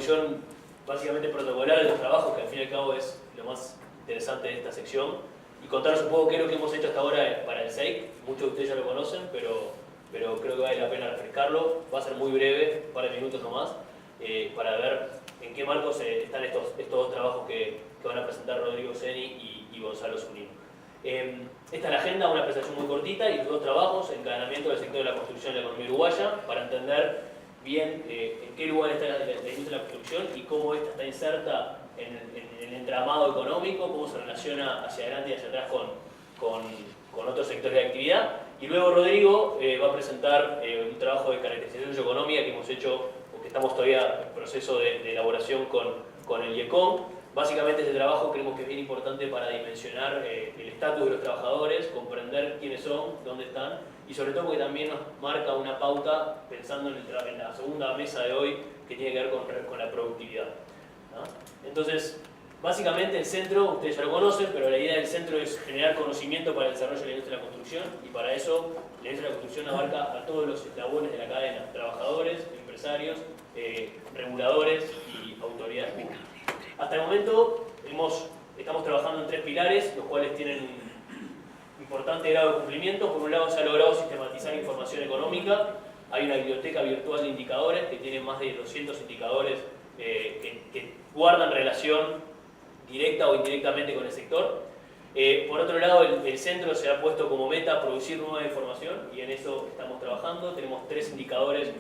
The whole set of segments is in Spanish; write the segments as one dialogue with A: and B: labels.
A: introducción básicamente protocolar de los trabajos, que al fin y al cabo es lo más interesante de esta sección, y contaros un poco qué es lo que hemos hecho hasta ahora para el SEIC. Muchos de ustedes ya lo conocen, pero creo que vale la pena refrescarlo. Va a ser muy breve, un par de minutos nomás, para ver en qué marcos están estos dos trabajos que van a presentar Rodrigo Seni y Gonzalo Zunino. Esta es la agenda, una presentación muy cortita y los dos trabajos: encadenamiento del sector de la construcción en la economía uruguaya, para entender bien en qué lugar está la industria de la construcción y cómo esta está inserta en el entramado económico, cómo se relaciona hacia adelante y hacia atrás con otros sectores de actividad. Y luego Rodrigo va a presentar un trabajo de caracterización socioeconómica que hemos hecho, porque estamos todavía en proceso de elaboración con el IECOM. Básicamente este trabajo creemos que es bien importante para dimensionar el estatus de los trabajadores, comprender quiénes son, dónde están, y sobre todo porque también nos marca una pauta pensando en la segunda mesa de hoy, que tiene que ver con la productividad, ¿no? Entonces, básicamente el centro, ustedes ya lo conocen, pero la idea del centro es generar conocimiento para el desarrollo de la industria de la construcción, y para eso la industria de la construcción abarca a todos los eslabones de la cadena: trabajadores, empresarios, reguladores y autoridades públicas. Hasta el momento estamos trabajando en 3 pilares, los cuales tienen un importante grado de cumplimiento. Por un lado, se ha logrado sistematizar información económica. Hay una biblioteca virtual de indicadores que tiene más de 200 indicadores que guardan relación directa o indirectamente con el sector. Por otro lado, el centro se ha puesto como meta producir nueva información, y en eso estamos trabajando. Tenemos 3 indicadores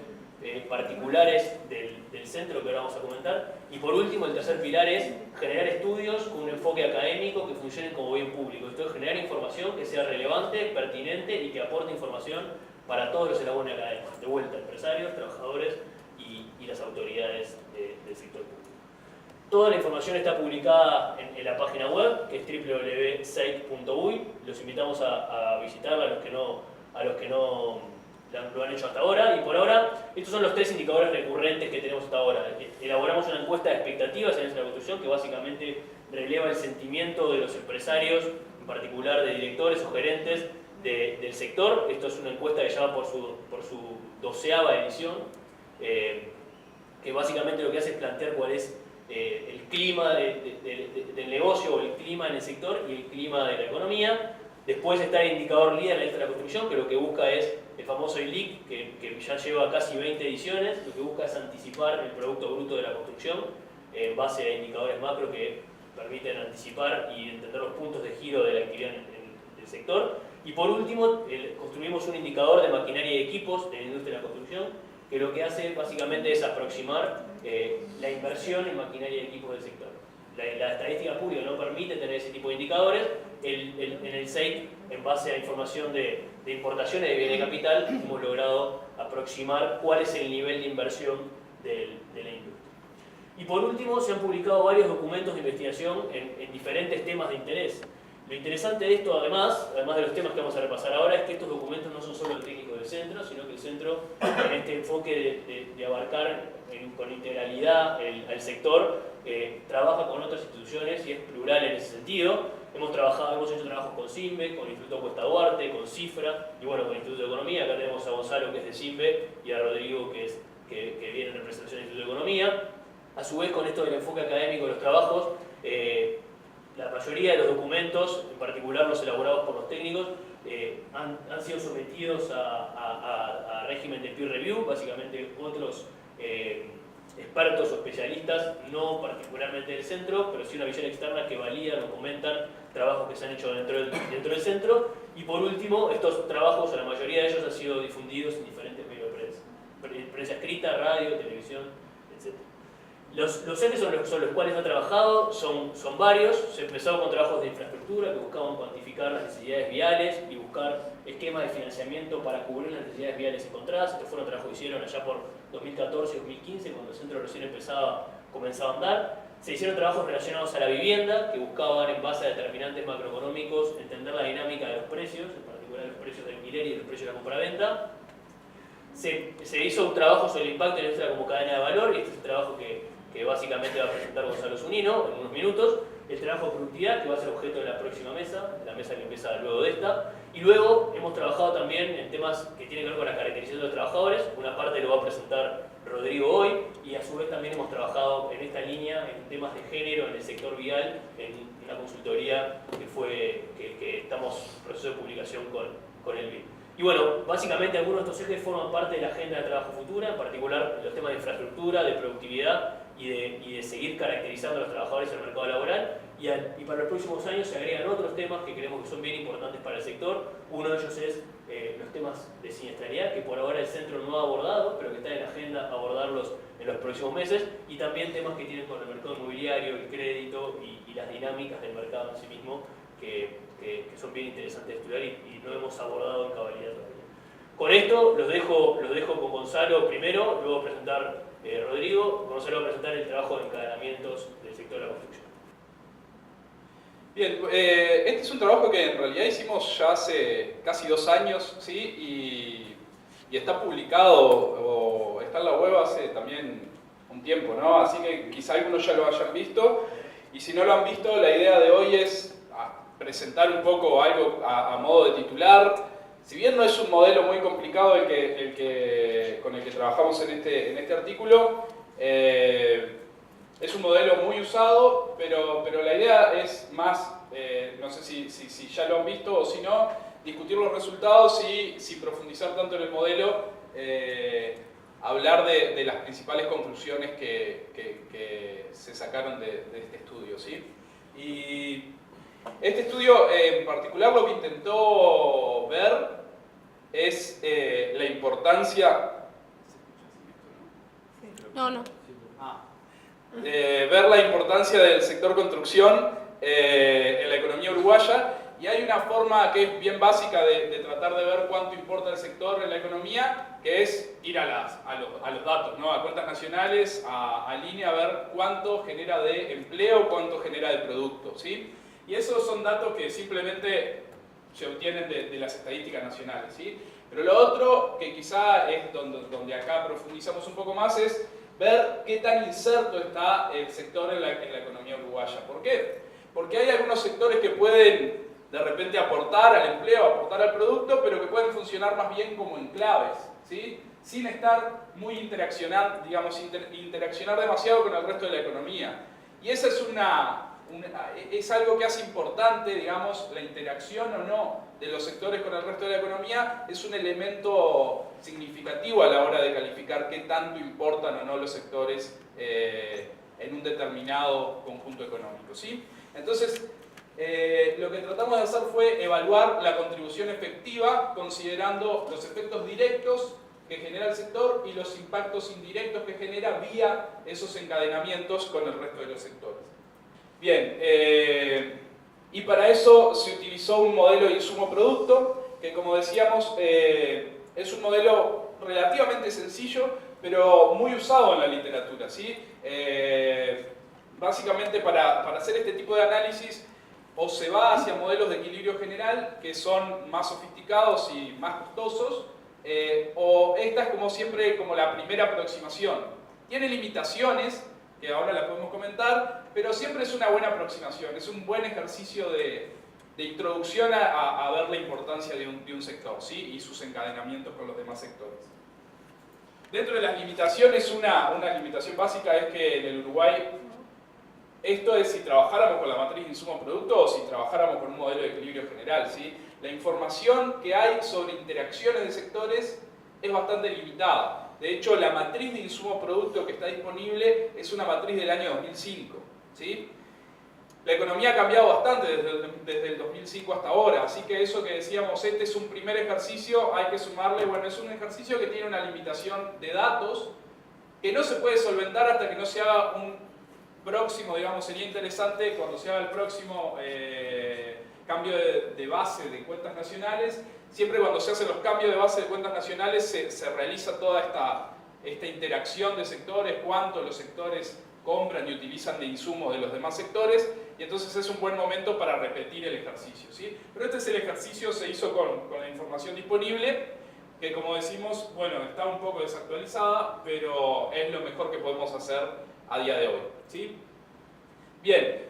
A: particulares del centro que ahora vamos a comentar. Y por último, el tercer pilar es generar estudios con un enfoque académico que funcionen como bien público. Esto es generar información que sea relevante, pertinente y que aporte información para todos los eslabones de la cadena. De vuelta, empresarios, trabajadores y las autoridades del sector público. Toda la información está publicada en la página web, que es www.seic.uy. Los invitamos a visitarla a los que no lo han hecho hasta ahora. Y por ahora, estos son los 3 indicadores recurrentes que tenemos hasta ahora. Elaboramos una encuesta de expectativas en la construcción que básicamente releva el sentimiento de los empresarios, en particular de directores o gerentes del sector. Esto es una encuesta que ya va por su 12ª edición, que básicamente lo que hace es plantear cuál es el clima del negocio, o el clima en el sector y el clima de la economía. Después está el indicador líder en la industria de la construcción, que lo que busca es el famoso ILIC, que ya lleva casi 20 ediciones. Lo que busca es anticipar el Producto Bruto de la construcción en base a indicadores macro que permiten anticipar y entender los puntos de giro de la actividad en el sector. Y por último, construimos un indicador de maquinaria y equipos de la industria de la construcción, que lo que hace básicamente es aproximar la inversión en maquinaria y equipos del sector. La estadística pública no permite tener ese tipo de indicadores. En el SEIC, en base a información de importaciones de bienes de capital, hemos logrado aproximar cuál es el nivel de inversión de la industria. Y por último, se han publicado varios documentos de investigación en diferentes temas de interés. Lo interesante de esto, además de los temas que vamos a repasar ahora, es que estos documentos no son solo técnicos del centro, sino que el centro, en este enfoque de abarcar con integralidad al sector, trabaja con otras instituciones y es plural en ese sentido. Hemos hecho trabajos con CIMBE, con el Instituto Cuesta Duarte, con CIFRA y bueno, con el Instituto de Economía. Acá tenemos a Gonzalo, que es de CIMBE, y a Rodrigo, que viene en representación del Instituto de Economía. A su vez, con esto del enfoque académico de los trabajos, la mayoría de los documentos, en particular los elaborados por los técnicos, han sido sometidos a régimen de peer review. Básicamente otros expertos o especialistas, no particularmente del centro, pero sí una visión externa, que validan o comentan trabajos que se han hecho dentro del centro. Y por último, estos trabajos, o la mayoría de ellos, han sido difundidos en diferentes medios de prensa escrita, radio, televisión, etc. Los ejes sobre los cuales ha trabajado son varios. Se empezó con trabajos de infraestructura que buscaban cuantificar las necesidades viales y buscar esquemas de financiamiento para cubrir las necesidades viales encontradas. Estos fueron trabajos que hicieron allá por 2014-2015, cuando el centro recién comenzaba a andar. Se hicieron trabajos relacionados a la vivienda, que buscaban, en base a determinantes macroeconómicos, entender la dinámica de los precios, en particular los precios de alquiler y los precios de la compraventa. Se hizo un trabajo sobre el impacto de la industria como cadena de valor, y este es el trabajo que básicamente va a presentar Gonzalo Zunino en unos minutos. El trabajo de productividad, que va a ser objeto de la próxima mesa, la mesa que empieza luego de esta. Y luego hemos trabajado también en temas que tienen que ver con la caracterización de los trabajadores. Una parte lo va a presentar Rodrigo hoy, y a su vez también hemos trabajado en esta línea en temas de género en el sector vial, en una consultoría que estamos en proceso de publicación con el BID. Y bueno, básicamente algunos de estos ejes forman parte de la agenda de trabajo futura, en particular los temas de infraestructura, de productividad y de seguir caracterizando a los trabajadores en el mercado laboral. Y para los próximos años se agregan otros temas que creemos que son bien importantes para el sector. Uno de ellos es los temas de siniestralidad, que por ahora el centro no ha abordado, pero que está en la agenda abordarlos en los próximos meses. Y también temas que tienen con el mercado inmobiliario, el crédito y las dinámicas del mercado en sí mismo, que son bien interesantes de estudiar y no hemos abordado en cabalidad todavía. Con esto los dejo con Gonzalo primero, luego a presentar Rodrigo. Gonzalo va a presentar el trabajo de encadenamientos del sector de la construcción.
B: Bien, este es un trabajo que en realidad hicimos ya hace casi 2 años, ¿sí? Y está publicado o está en la web hace también un tiempo, ¿no? Así que quizá algunos ya lo hayan visto, y si no lo han visto, la idea de hoy es presentar un poco algo a modo de titular. Si bien no es un modelo muy complicado con el que trabajamos en este artículo, es un modelo muy usado, pero la idea es más, no sé si ya lo han visto o si no, discutir los resultados y si profundizar tanto en el modelo, hablar de las principales conclusiones que se sacaron de este estudio, ¿sí? Y este estudio en particular lo que intentó ver es la importancia... ver la importancia del sector construcción en la economía uruguaya, y hay una forma que es bien básica de tratar de ver cuánto importa el sector en la economía, que es ir a los datos, ¿no? A cuentas nacionales, a línea, a ver cuánto genera de empleo, cuánto genera de producto, ¿sí? Y esos son datos que simplemente se obtienen de las estadísticas nacionales, ¿sí? Pero lo otro, que quizá es donde acá profundizamos un poco más, es ver qué tan inserto está el sector en la economía uruguaya. ¿Por qué? Porque hay algunos sectores que pueden de repente aportar al empleo, aportar al producto, pero que pueden funcionar más bien como enclaves, ¿sí? Sin estar muy interaccionar demasiado con el resto de la economía. Y esa es algo que hace importante, digamos, la interacción o no de los sectores con el resto de la economía. Es un elemento significativo a la hora de calificar qué tanto importan o no los sectores en un determinado conjunto económico, ¿sí? Entonces, lo que tratamos de hacer fue evaluar la contribución efectiva considerando los efectos directos que genera el sector y los impactos indirectos que genera vía esos encadenamientos con el resto de los sectores. Bien, y para eso se utilizó un modelo de insumo-producto, que como decíamos es un modelo relativamente sencillo, pero muy usado en la literatura, ¿sí? Básicamente para hacer este tipo de análisis o se va hacia modelos de equilibrio general, que son más sofisticados y más costosos, o esta es como siempre como la primera aproximación. Tiene limitaciones, que ahora la podemos comentar, pero siempre es una buena aproximación, es un buen ejercicio de introducción a ver la importancia de un sector, ¿sí? Y sus encadenamientos con los demás sectores. Dentro de las limitaciones, una limitación básica es que en el Uruguay, esto es si trabajáramos con la matriz de insumo-producto o si trabajáramos con un modelo de equilibrio general, ¿sí? La información que hay sobre interacciones de sectores es bastante limitada. De hecho, la matriz de insumo-producto que está disponible es una matriz del año 2005, ¿sí? La economía ha cambiado bastante desde el 2005 hasta ahora, así que eso que decíamos, este es un primer ejercicio, hay que sumarle, bueno, es un ejercicio que tiene una limitación de datos que no se puede solventar hasta que no se haga un próximo, digamos, sería interesante cuando se haga el próximo cambio de base de cuentas nacionales. Siempre cuando se hacen los cambios de base de cuentas nacionales se realiza toda esta interacción de sectores, cuánto los sectores compran y utilizan de insumos de los demás sectores, y entonces es un buen momento para repetir el ejercicio, ¿sí? Pero este es el ejercicio, se hizo con la información disponible, que como decimos, bueno, está un poco desactualizada, pero es lo mejor que podemos hacer a día de hoy, ¿sí? Bien,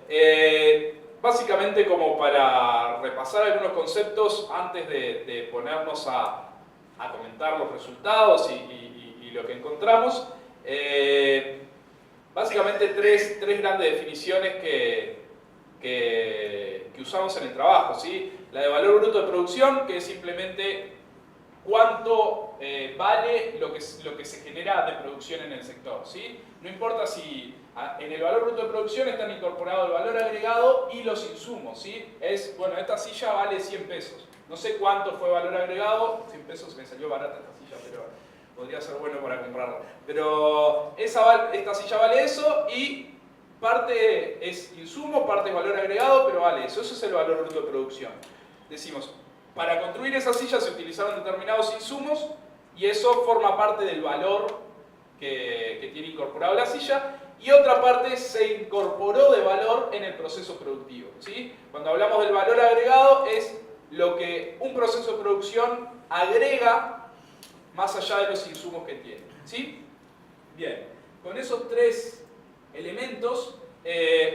B: básicamente como para repasar algunos conceptos antes de ponernos a comentar los resultados y lo que encontramos. Básicamente tres grandes definiciones que usamos en el trabajo, ¿sí? La de valor bruto de producción, que es simplemente cuánto vale lo que se genera de producción en el sector, ¿sí? No importa si en el valor bruto de producción están incorporados el valor agregado y los insumos, ¿sí? Es, bueno, esta silla vale 100 pesos. No sé cuánto fue valor agregado, 100 pesos me salió barata esta silla, pero podría ser bueno para comprarla. Pero esta silla vale eso y parte es insumo, parte es valor agregado, pero vale eso. Eso es el valor bruto de producción. Decimos, para construir esa silla se utilizaron determinados insumos y eso forma parte del valor que tiene incorporado la silla, y otra parte se incorporó de valor en el proceso productivo, ¿sí? Cuando hablamos del valor agregado es lo que un proceso de producción agrega más allá de los insumos que tiene, ¿sí? Bien, con esos tres elementos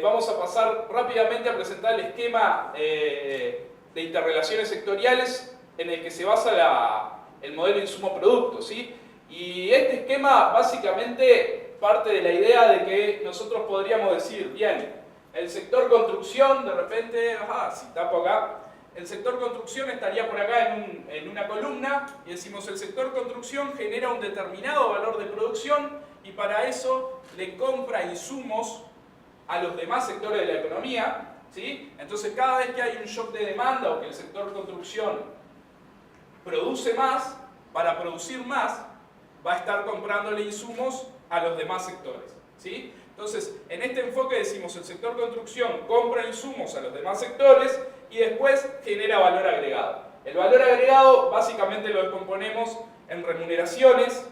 B: vamos a pasar rápidamente a presentar el esquema de interrelaciones sectoriales en el que se basa el modelo insumo-producto, ¿sí? Y este esquema básicamente parte de la idea de que nosotros podríamos decir, bien, el sector construcción, de repente, si tapo acá, el sector construcción estaría por acá en una columna y decimos el sector construcción genera un determinado valor de producción y para eso le compra insumos a los demás sectores de la economía, ¿sí? Entonces cada vez que hay un shock de demanda o que el sector construcción produce más, para producir más va a estar comprándole insumos a los demás sectores, ¿sí? Entonces, en este enfoque decimos el sector construcción compra insumos a los demás sectores y después genera valor agregado. El valor agregado básicamente lo descomponemos en remuneraciones,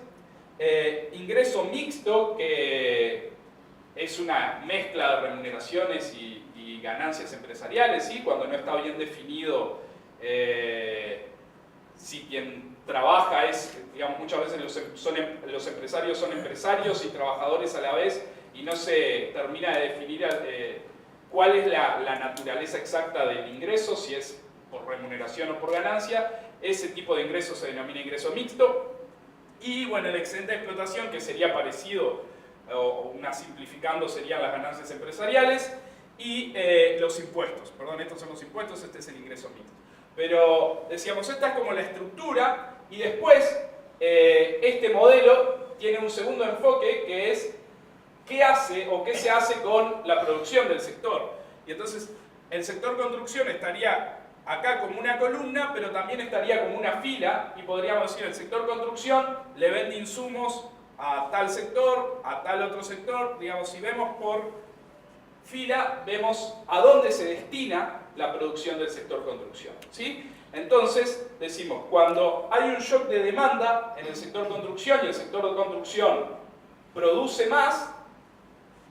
B: ingreso mixto, que es una mezcla de remuneraciones y ganancias empresariales, ¿sí? Cuando no está bien definido si quien trabaja es, digamos, muchas veces los empresarios son empresarios y trabajadores a la vez y no se termina de definir cuál es la naturaleza exacta del ingreso, si es por remuneración o por ganancia. Ese tipo de ingreso se denomina ingreso mixto. Y bueno, el excedente de explotación, que sería parecido, o una simplificando serían las ganancias empresariales, y los impuestos. Perdón, estos son los impuestos, este es el ingreso mixto. Pero decíamos, esta es como la estructura, y después este modelo tiene un segundo enfoque que es qué hace o qué se hace con la producción del sector. Y entonces el sector construcción estaría acá como una columna, pero también estaría como una fila, y podríamos decir el sector construcción le vende insumos a tal sector, a tal otro sector. Digamos, si vemos por fila, vemos a dónde se destina la producción del sector construcción, ¿sí? Entonces, decimos, cuando hay un shock de demanda en el sector construcción y el sector de construcción produce más,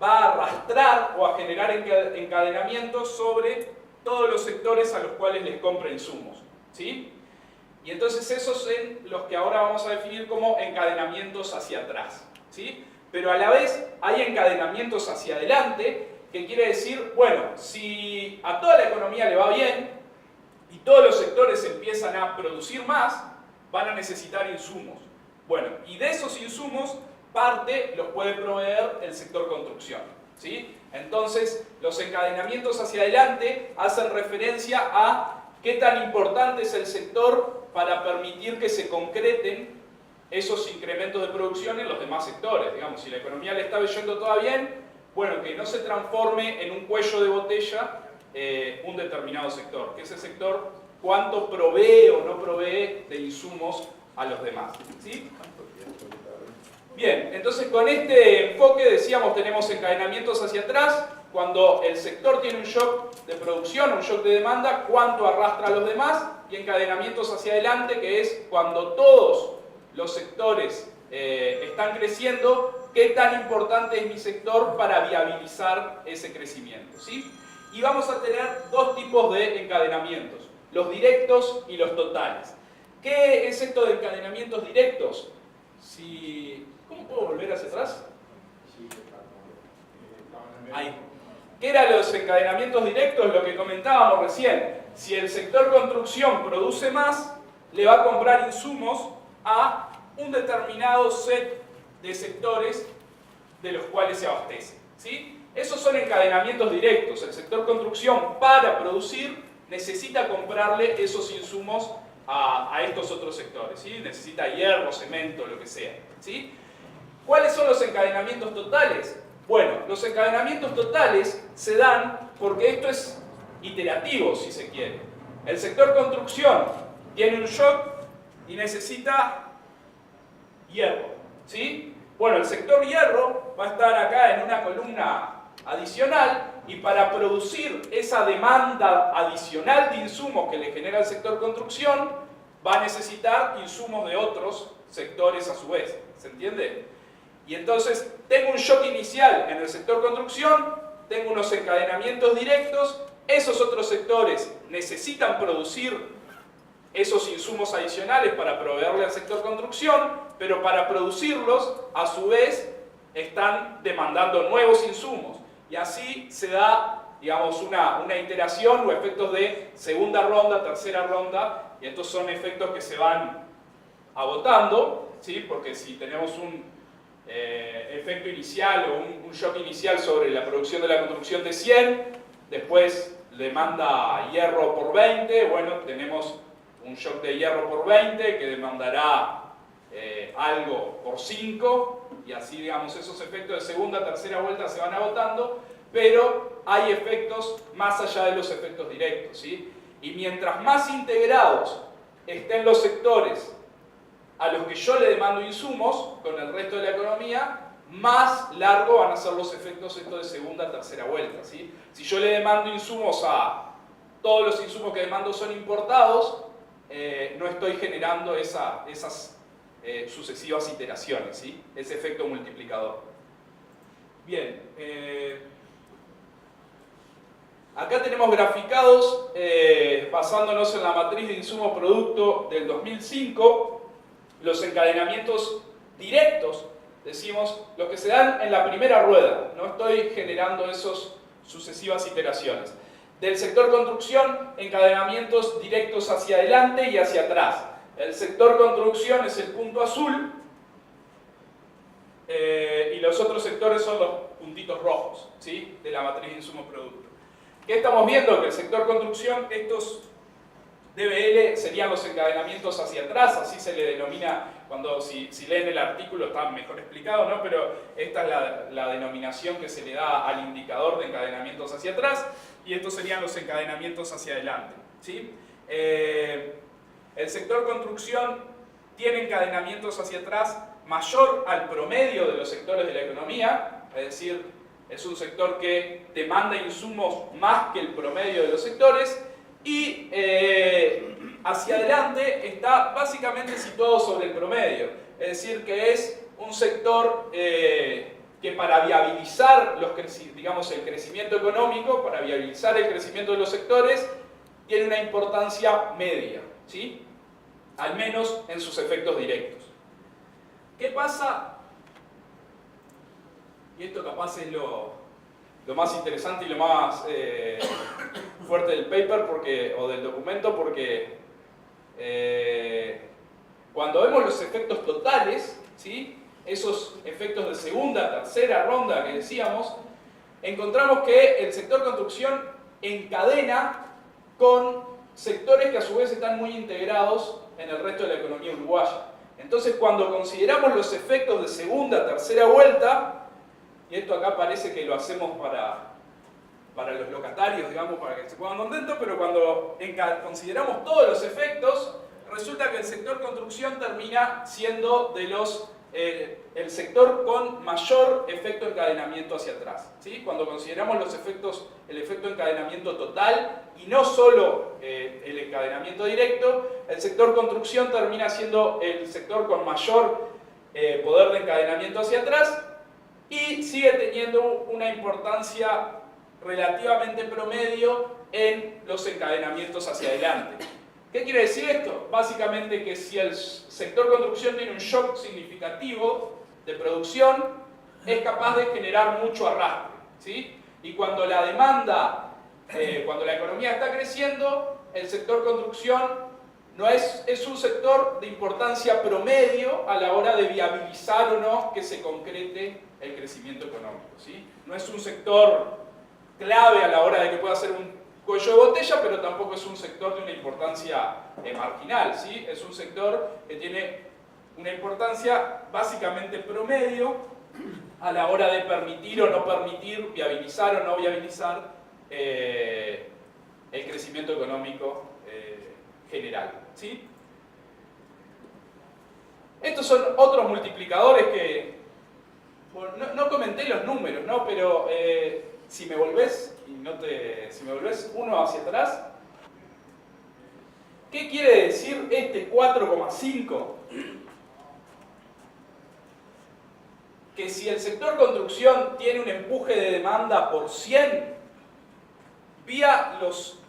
B: va a arrastrar o a generar encadenamientos sobre todos los sectores a los cuales les compra insumos, ¿sí? Y entonces esos son los que ahora vamos a definir como encadenamientos hacia atrás, ¿sí? Pero a la vez hay encadenamientos hacia adelante, que quiere decir, bueno, si a toda la economía le va bien y todos los sectores empiezan a producir más, van a necesitar insumos. Bueno, y de esos insumos, parte los puede proveer el sector construcción, ¿sí? Entonces, los encadenamientos hacia adelante hacen referencia a qué tan importante es el sector para permitir que se concreten esos incrementos de producción en los demás sectores. Digamos, si la economía le está yendo toda bien, bueno, que no se transforme en un cuello de botella un determinado sector, que ese sector cuánto provee o no provee de insumos a los demás, ¿sí? Bien, entonces con este enfoque decíamos tenemos encadenamientos hacia atrás, cuando el sector tiene un shock de producción, un shock de demanda, cuánto arrastra a los demás, y encadenamientos hacia adelante, que es cuando todos los sectores están creciendo, qué tan importante es mi sector para viabilizar ese crecimiento, ¿sí? Y vamos a tener dos tipos de encadenamientos, los directos y los totales. ¿Qué es esto de encadenamientos directos? ¿Cómo puedo volver hacia atrás? Ahí. ¿Qué eran los encadenamientos directos? Lo que comentábamos recién. Si el sector construcción produce más, le va a comprar insumos a un determinado set de sectores de los cuales se abastece, ¿sí? Esos son encadenamientos directos. El sector construcción, para producir, necesita comprarle esos insumos a estos otros sectores, ¿sí? Necesita hierro, cemento, lo que sea, ¿sí? ¿Cuáles son los encadenamientos totales? Bueno, los encadenamientos totales se dan porque esto es iterativo, si se quiere. El sector construcción tiene un shock y necesita hierro, ¿sí? Bueno, el sector hierro va a estar acá en una columna adicional y para producir esa demanda adicional de insumos que le genera el sector construcción va a necesitar insumos de otros sectores a su vez, ¿se entiende? Y entonces tengo un shock inicial en el sector construcción, tengo unos encadenamientos directos, esos otros sectores necesitan producir esos insumos adicionales para proveerle al sector construcción, pero para producirlos, a su vez, están demandando nuevos insumos. Y así se da, digamos, una iteración o efectos de segunda ronda, tercera ronda, y estos son efectos que se van agotando, ¿sí? Porque si tenemos un efecto inicial o un shock inicial sobre la producción de la construcción de 100, después demanda hierro por 20, bueno, tenemos un shock de hierro por 20 que demandará algo por 5, y así, digamos, esos efectos de segunda, tercera vuelta se van agotando, pero hay efectos más allá de los efectos directos, ¿sí? Y mientras más integrados estén los sectores a los que yo le demando insumos con el resto de la economía, más largo van a ser los efectos estos de segunda, tercera vuelta, ¿sí? Si yo le demando insumos todos los insumos que demando son importados, no estoy generando esas sucesivas iteraciones, ¿sí? Ese efecto multiplicador. Bien, acá tenemos graficados, basándonos en la matriz de insumo-producto del 2005, los encadenamientos directos, decimos, los que se dan en la primera rueda. No estoy generando esas sucesivas iteraciones. Del sector construcción, encadenamientos directos hacia adelante y hacia atrás. El sector construcción es el punto azul y los otros sectores son los puntitos rojos, ¿sí? De la matriz de insumo-producto. ¿Qué estamos viendo? Que el sector construcción, estos DBL serían los encadenamientos hacia atrás, así se le denomina, si leen el artículo está mejor explicado, ¿no? Pero esta es la denominación que se le da al indicador de encadenamientos hacia atrás, y estos serían los encadenamientos hacia adelante, ¿sí? El sector construcción tiene encadenamientos hacia atrás mayor al promedio de los sectores de la economía, es decir, es un sector que demanda insumos más que el promedio de los sectores, y hacia adelante está básicamente situado sobre el promedio, es decir, que es un sector que para viabilizar digamos, el crecimiento económico, para viabilizar el crecimiento de los sectores, tiene una importancia media, ¿sí? Al menos en sus efectos directos. ¿Qué pasa? Y esto capaz es lo más interesante y lo más fuerte del paper o del documento, porque cuando vemos los efectos totales, ¿sí? Esos efectos de segunda, tercera ronda que decíamos, encontramos que el sector construcción encadena con sectores que a su vez están muy integrados en el resto de la economía uruguaya. Entonces, cuando consideramos los efectos de segunda, tercera vuelta, y esto acá parece que lo hacemos para los locatarios, digamos, para que se pongan contentos, pero cuando consideramos todos los efectos, resulta que el sector construcción termina siendo el sector con mayor efecto encadenamiento hacia atrás, ¿sí? Cuando consideramos el efecto encadenamiento total y no solo el encadenamiento directo, el sector construcción termina siendo el sector con mayor poder de encadenamiento hacia atrás y sigue teniendo una importancia relativamente promedio en los encadenamientos hacia adelante. ¿Qué quiere decir esto? Básicamente que si el sector construcción tiene un shock significativo de producción, es capaz de generar mucho arrastre, ¿sí? Y cuando la demanda, cuando la economía está creciendo, el sector construcción no es un sector de importancia promedio a la hora de viabilizar o no que se concrete el crecimiento económico, ¿sí? No es un sector clave a la hora de que pueda ser un cuello de botella, pero tampoco es un sector de una importancia marginal, ¿sí? Es un sector que tiene una importancia básicamente promedio a la hora de permitir o no permitir, viabilizar o no viabilizar el crecimiento económico general, ¿sí? Estos son otros multiplicadores que, bueno, no comenté los números, ¿no? Pero si me volvés uno hacia atrás, ¿qué quiere decir este 4,5? Que si el sector construcción tiene un empuje de demanda por 100, vía las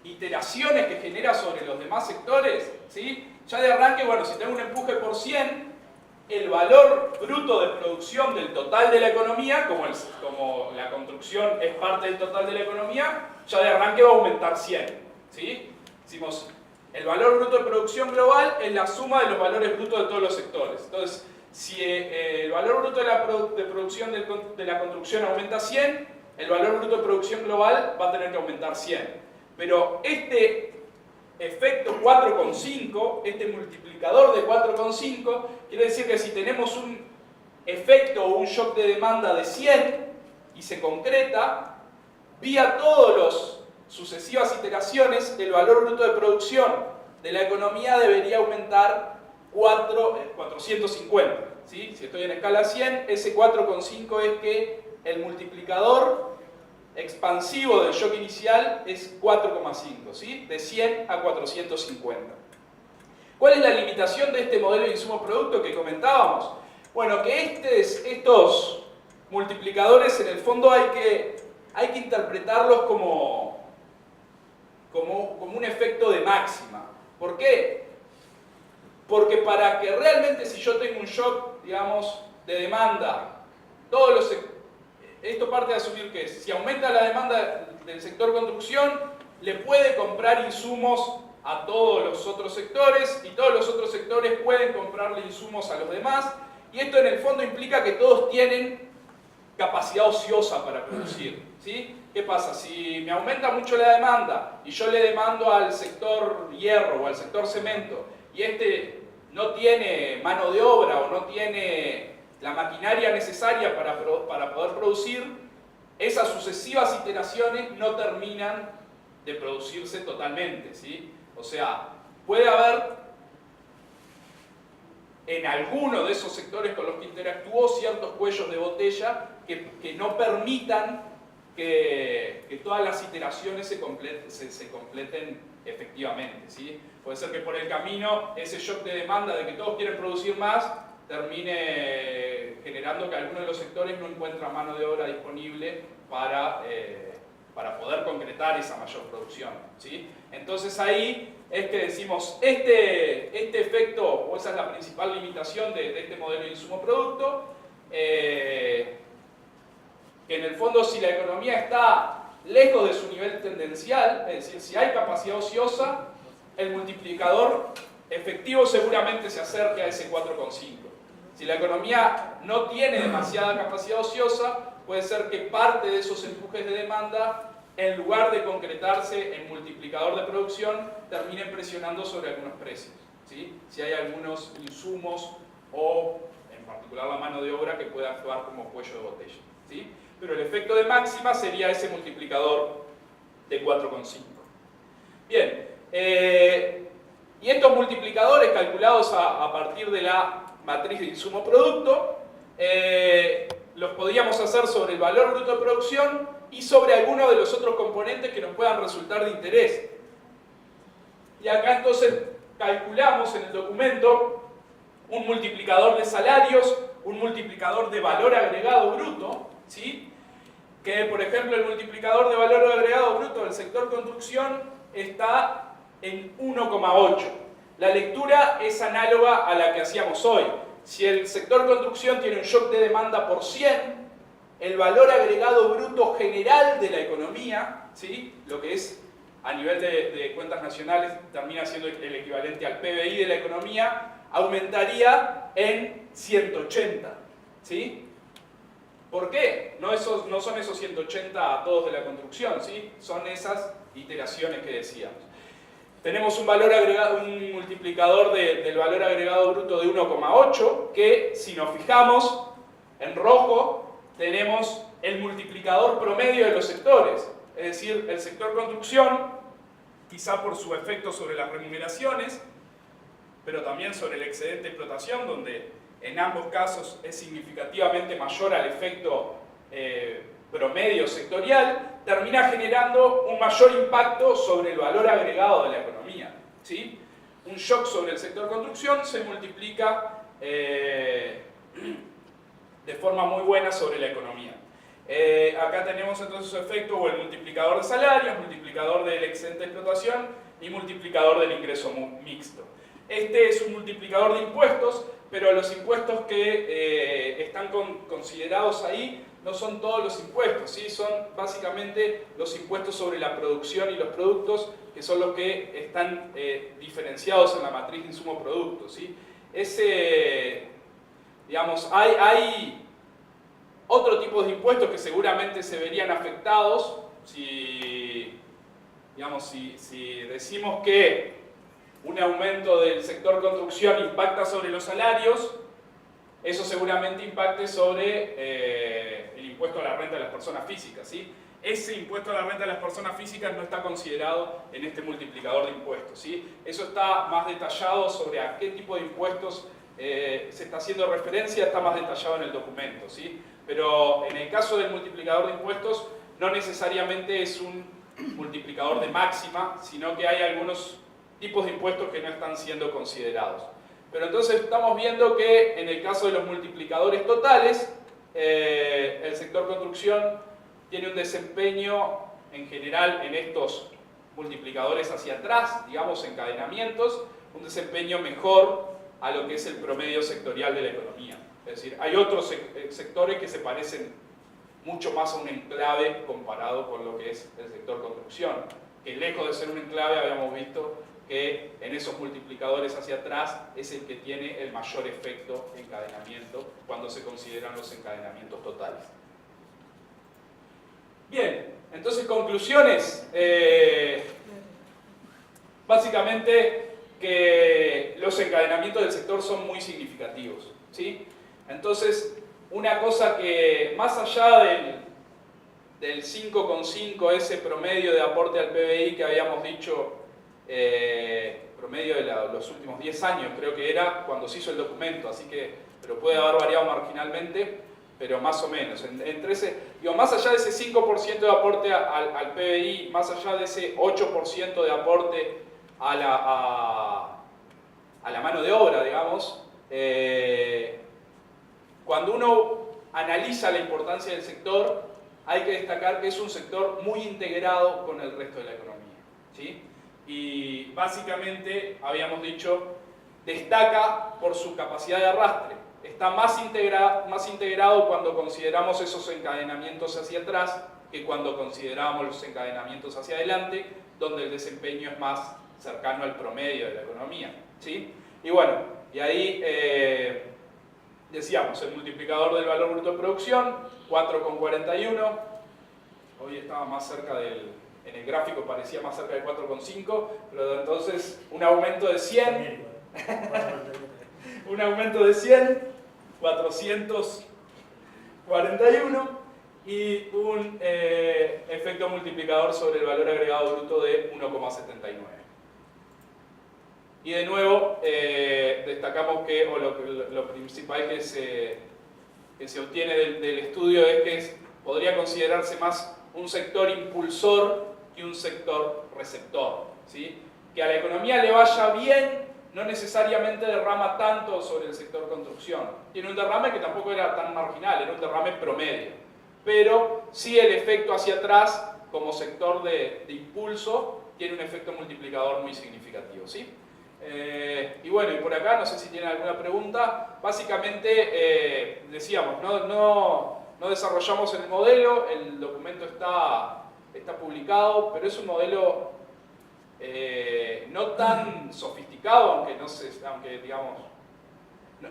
B: iteraciones que genera sobre los demás sectores, ¿sí? Ya de arranque, bueno, si tengo un empuje por 100, el valor bruto de producción del total de la economía, como la construcción es parte del total de la economía, ya de arranque va a aumentar 100, ¿sí? Decimos, el valor bruto de producción global es la suma de los valores brutos de todos los sectores. Entonces, si el valor bruto de producción de la construcción aumenta 100, el valor bruto de producción global va a tener que aumentar 100. Pero este efecto 4,5, este multiplicador de 4,5, quiere decir que si tenemos un efecto o un shock de demanda de 100 y se concreta, vía todas las sucesivas iteraciones, el valor bruto de producción de la economía debería aumentar 450. ¿Sí? Si estoy en escala 100, ese 4,5 es que el multiplicador expansivo del shock inicial es 4,5, ¿sí? De 100 a 450. ¿Cuál es la limitación de este modelo de insumo-producto que comentábamos? Bueno, que estos multiplicadores en el fondo hay que interpretarlos como un efecto de máxima. ¿Por qué? Porque para que realmente, si yo tengo un shock, digamos, de demanda, esto parte de asumir que si aumenta la demanda del sector construcción, le puede comprar insumos a todos los otros sectores y todos los otros sectores pueden comprarle insumos a los demás, y esto en el fondo implica que todos tienen capacidad ociosa para producir, ¿sí? ¿Qué pasa? Si me aumenta mucho la demanda y yo le demando al sector hierro o al sector cemento y este no tiene mano de obra o no tiene la maquinaria necesaria para poder producir, esas sucesivas iteraciones no terminan de producirse totalmente, ¿sí? O sea, puede haber en alguno de esos sectores con los que interactuó ciertos cuellos de botella que no permitan que todas las iteraciones se completen efectivamente, ¿sí? Puede ser que por el camino ese shock de demanda de que todos quieren producir más termine generando que algunos de los sectores no encuentran mano de obra disponible para poder concretar esa mayor producción, ¿sí? Entonces ahí es que decimos, este efecto, o esa es la principal limitación de este modelo de insumo-producto, que en el fondo si la economía está lejos de su nivel tendencial, es decir, si hay capacidad ociosa, el multiplicador efectivo seguramente se acerque a ese 4,5. Si la economía no tiene demasiada capacidad ociosa, puede ser que parte de esos empujes de demanda, en lugar de concretarse en multiplicador de producción, terminen presionando sobre algunos precios, ¿sí? Si hay algunos insumos o, en particular, la mano de obra que pueda actuar como cuello de botella, ¿sí? Pero el efecto de máxima sería ese multiplicador de 4,5. Bien, y estos multiplicadores calculados a partir de la matriz de insumo-producto, los podríamos hacer sobre el valor bruto de producción y sobre alguno de los otros componentes que nos puedan resultar de interés. Y acá entonces calculamos en el documento un multiplicador de salarios, un multiplicador de valor agregado bruto, ¿sí? Que por ejemplo el multiplicador de valor agregado bruto del sector construcción está en 1,8. La lectura es análoga a la que hacíamos hoy. Si el sector construcción tiene un shock de demanda por 100, el valor agregado bruto general de la economía, ¿sí? Lo que es a nivel de cuentas nacionales termina siendo el equivalente al PBI de la economía, aumentaría en 180, ¿sí? ¿Por qué? No son esos 180 a todos de la construcción, ¿sí? Son esas iteraciones que decíamos. Tenemos un valor agregado, un multiplicador del valor agregado bruto de 1,8, que si nos fijamos en rojo tenemos el multiplicador promedio de los sectores. Es decir, el sector construcción, quizá por su efecto sobre las remuneraciones, pero también sobre el excedente de explotación, donde en ambos casos es significativamente mayor al efecto promedio sectorial, termina generando un mayor impacto sobre el valor agregado de la economía, ¿sí? Un shock sobre el sector construcción se multiplica de forma muy buena sobre la economía. Acá tenemos entonces su efecto, o el multiplicador de salarios, multiplicador del excedente de explotación y multiplicador del ingreso mixto. Este es un multiplicador de impuestos, pero los impuestos que están considerados ahí no son todos los impuestos, ¿sí? Son básicamente los impuestos sobre la producción y los productos, que son los que están diferenciados en la matriz de insumo-producto, ¿sí? Digamos, hay otro tipo de impuestos que seguramente se verían afectados si decimos que un aumento del sector construcción impacta sobre los salarios, eso seguramente impacte sobre el impuesto a la renta de las personas físicas, ¿sí? Ese impuesto a la renta de las personas físicas no está considerado en este multiplicador de impuestos, ¿sí? Eso está más detallado sobre a qué tipo de impuestos se está haciendo referencia, está más detallado en el documento, ¿sí? Pero en el caso del multiplicador de impuestos no necesariamente es un multiplicador de máxima, sino que hay algunos tipos de impuestos que no están siendo considerados. Pero entonces estamos viendo que en el caso de los multiplicadores totales, el sector construcción tiene un desempeño en general en estos multiplicadores hacia atrás, digamos encadenamientos, un desempeño mejor a lo que es el promedio sectorial de la economía. Es decir, hay otros sectores que se parecen mucho más a un enclave comparado con lo que es el sector construcción, que lejos de ser un enclave habíamos visto que en esos multiplicadores hacia atrás es el que tiene el mayor efecto de encadenamiento cuando se consideran los encadenamientos totales. Bien, entonces conclusiones. Básicamente que los encadenamientos del sector son muy significativos, ¿sí? Entonces, una cosa que más allá del 5,5, ese promedio de aporte al PBI que habíamos dicho, promedio de los últimos 10 años, creo que era cuando se hizo el documento, así que, pero puede haber variado marginalmente, pero más o menos. Entre ese, digo, más allá de ese 5% de aporte al PBI, más allá de ese 8% de aporte a la mano de obra, digamos, cuando uno analiza la importancia del sector, hay que destacar que es un sector muy integrado con el resto de la economía, ¿sí? Y básicamente, habíamos dicho, destaca por su capacidad de arrastre. Está más integrado cuando consideramos esos encadenamientos hacia atrás que cuando consideramos los encadenamientos hacia adelante, donde el desempeño es más cercano al promedio de la economía, ¿sí? Y bueno, y ahí decíamos, el multiplicador del valor bruto de producción, 4,41, hoy estaba más cerca en el gráfico parecía más cerca de 4,5, pero entonces un aumento de 100, un aumento de 100, 441, y un efecto multiplicador sobre el valor agregado bruto de 1,79. Y de nuevo, destacamos que lo principal que se obtiene del estudio es que podría considerarse más un sector impulsor que un sector receptor, ¿sí? Que a la economía le vaya bien no necesariamente derrama tanto sobre el sector construcción. Tiene un derrame que tampoco era tan marginal, era un derrame promedio. Pero sí el efecto hacia atrás, como sector de impulso, tiene un efecto multiplicador muy significativo, ¿sí? Y bueno, y por acá, no sé si tienen alguna pregunta. Básicamente, decíamos, no No desarrollamos el modelo, el documento está publicado, pero es un modelo no tan sofisticado, aunque digamos, no,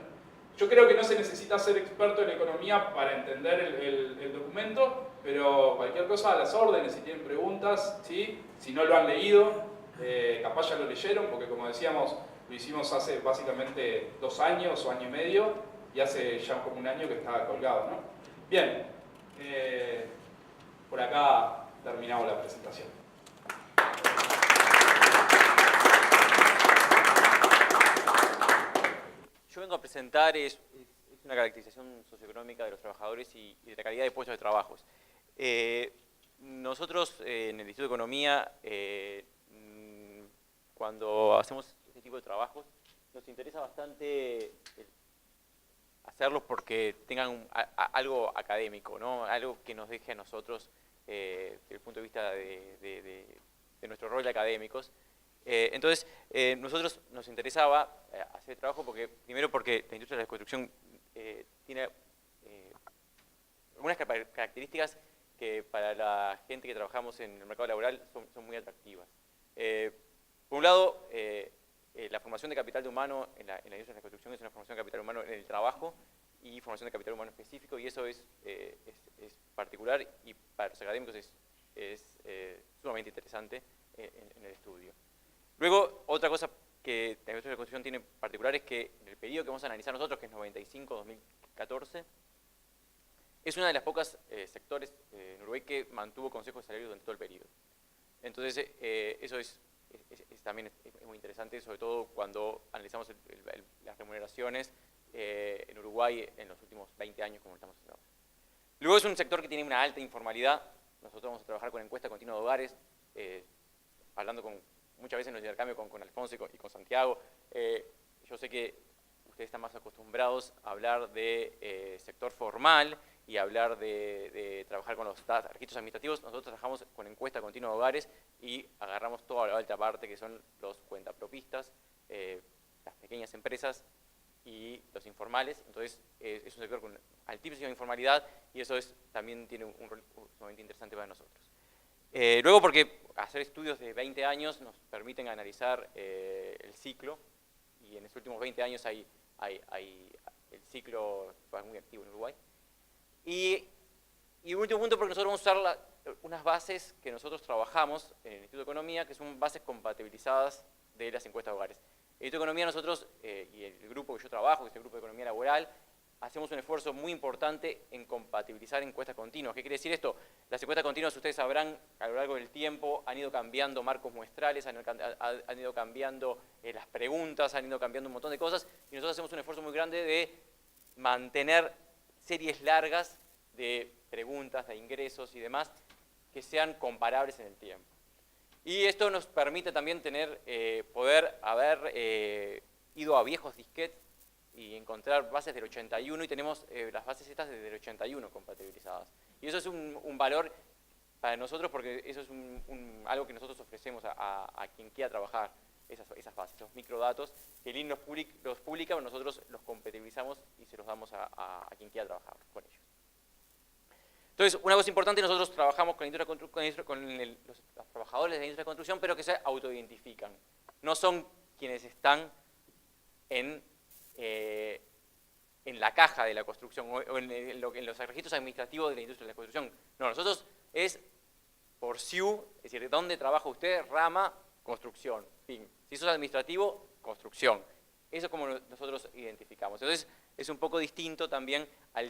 B: yo creo que no se necesita ser experto en economía para entender el documento, pero cualquier cosa a las órdenes, si tienen preguntas, ¿sí? Si no lo han leído, capaz ya lo leyeron, porque como decíamos, lo hicimos hace básicamente 2 años o año y medio, y hace ya como un año que está colgado, ¿no? Bien, por acá terminamos la presentación.
C: Yo vengo a presentar una caracterización socioeconómica de los trabajadores y de la calidad de puestos de trabajo. Nosotros en el Instituto de Economía, cuando hacemos este tipo de trabajos, nos interesa bastante hacerlos porque tengan algo académico, ¿no? Algo que nos deje a nosotros, desde el punto de vista de nuestro rol de académicos. Entonces, nosotros nos interesaba hacer trabajo primero porque la industria de la construcción tiene algunas características que para la gente que trabajamos en el mercado laboral son muy atractivas. Por un lado, la formación de capital humano en la industria de la construcción es una formación de capital humano en el trabajo y formación de capital humano específico, y eso es particular y para los académicos es sumamente interesante en el estudio. Luego, otra cosa que la industria de la construcción tiene particular es que en el periodo que vamos a analizar nosotros, que es 95-2014, es una de las pocas sectores en Uruguay que mantuvo consejos de salario durante todo el periodo. Entonces, eso también es muy interesante, sobre todo cuando analizamos las remuneraciones en Uruguay en los últimos 20 años, como estamos haciendo ahora. Luego es un sector que tiene una alta informalidad. Nosotros vamos a trabajar con encuesta continua de hogares, hablando muchas veces nos intercambio con Alfonso y con Santiago. Yo sé que ustedes están más acostumbrados a hablar de sector formal y hablar de trabajar con los registros administrativos. Nosotros trabajamos con encuesta continua de hogares y agarramos toda la otra parte que son los cuentapropistas, las pequeñas empresas y los informales. Entonces es un sector con altísima informalidad y eso también tiene un rol sumamente interesante para nosotros. Luego porque hacer estudios de 20 años nos permiten analizar el ciclo, y en estos últimos 20 años el ciclo es muy activo en Uruguay. Y último punto, porque nosotros vamos a usar unas bases que nosotros trabajamos en el Instituto de Economía, que son bases compatibilizadas de las encuestas de hogares. En el Instituto de Economía nosotros, y el grupo que yo trabajo, que es el Grupo de Economía Laboral, hacemos un esfuerzo muy importante en compatibilizar encuestas continuas. ¿Qué quiere decir esto? Las encuestas continuas, ustedes sabrán, a lo largo del tiempo han ido cambiando marcos muestrales, han ido cambiando las preguntas, han ido cambiando un montón de cosas, y nosotros hacemos un esfuerzo muy grande de mantener series largas de preguntas, de ingresos y demás, que sean comparables en el tiempo. Y esto nos permite también poder haber ido a viejos disquetes y encontrar bases del 81, y tenemos las bases estas desde el 81 compatibilizadas. Y eso es un valor para nosotros porque eso es algo que nosotros ofrecemos a quien quiera trabajar esas bases, esos microdatos, que el IN los publica, nosotros los compatibilizamos y se los damos a quien quiera trabajar con ellos. Entonces, una cosa importante, nosotros trabajamos con los trabajadores de la industria de construcción, pero que se autoidentifican. No son quienes están en la caja de la construcción o en los registros administrativos de la industria de la construcción. No, nosotros es por SIU, es decir, ¿dónde trabaja usted? Rama, construcción, fin. Si eso es administrativo, construcción. Eso es como nosotros identificamos. Entonces, es un poco distinto también a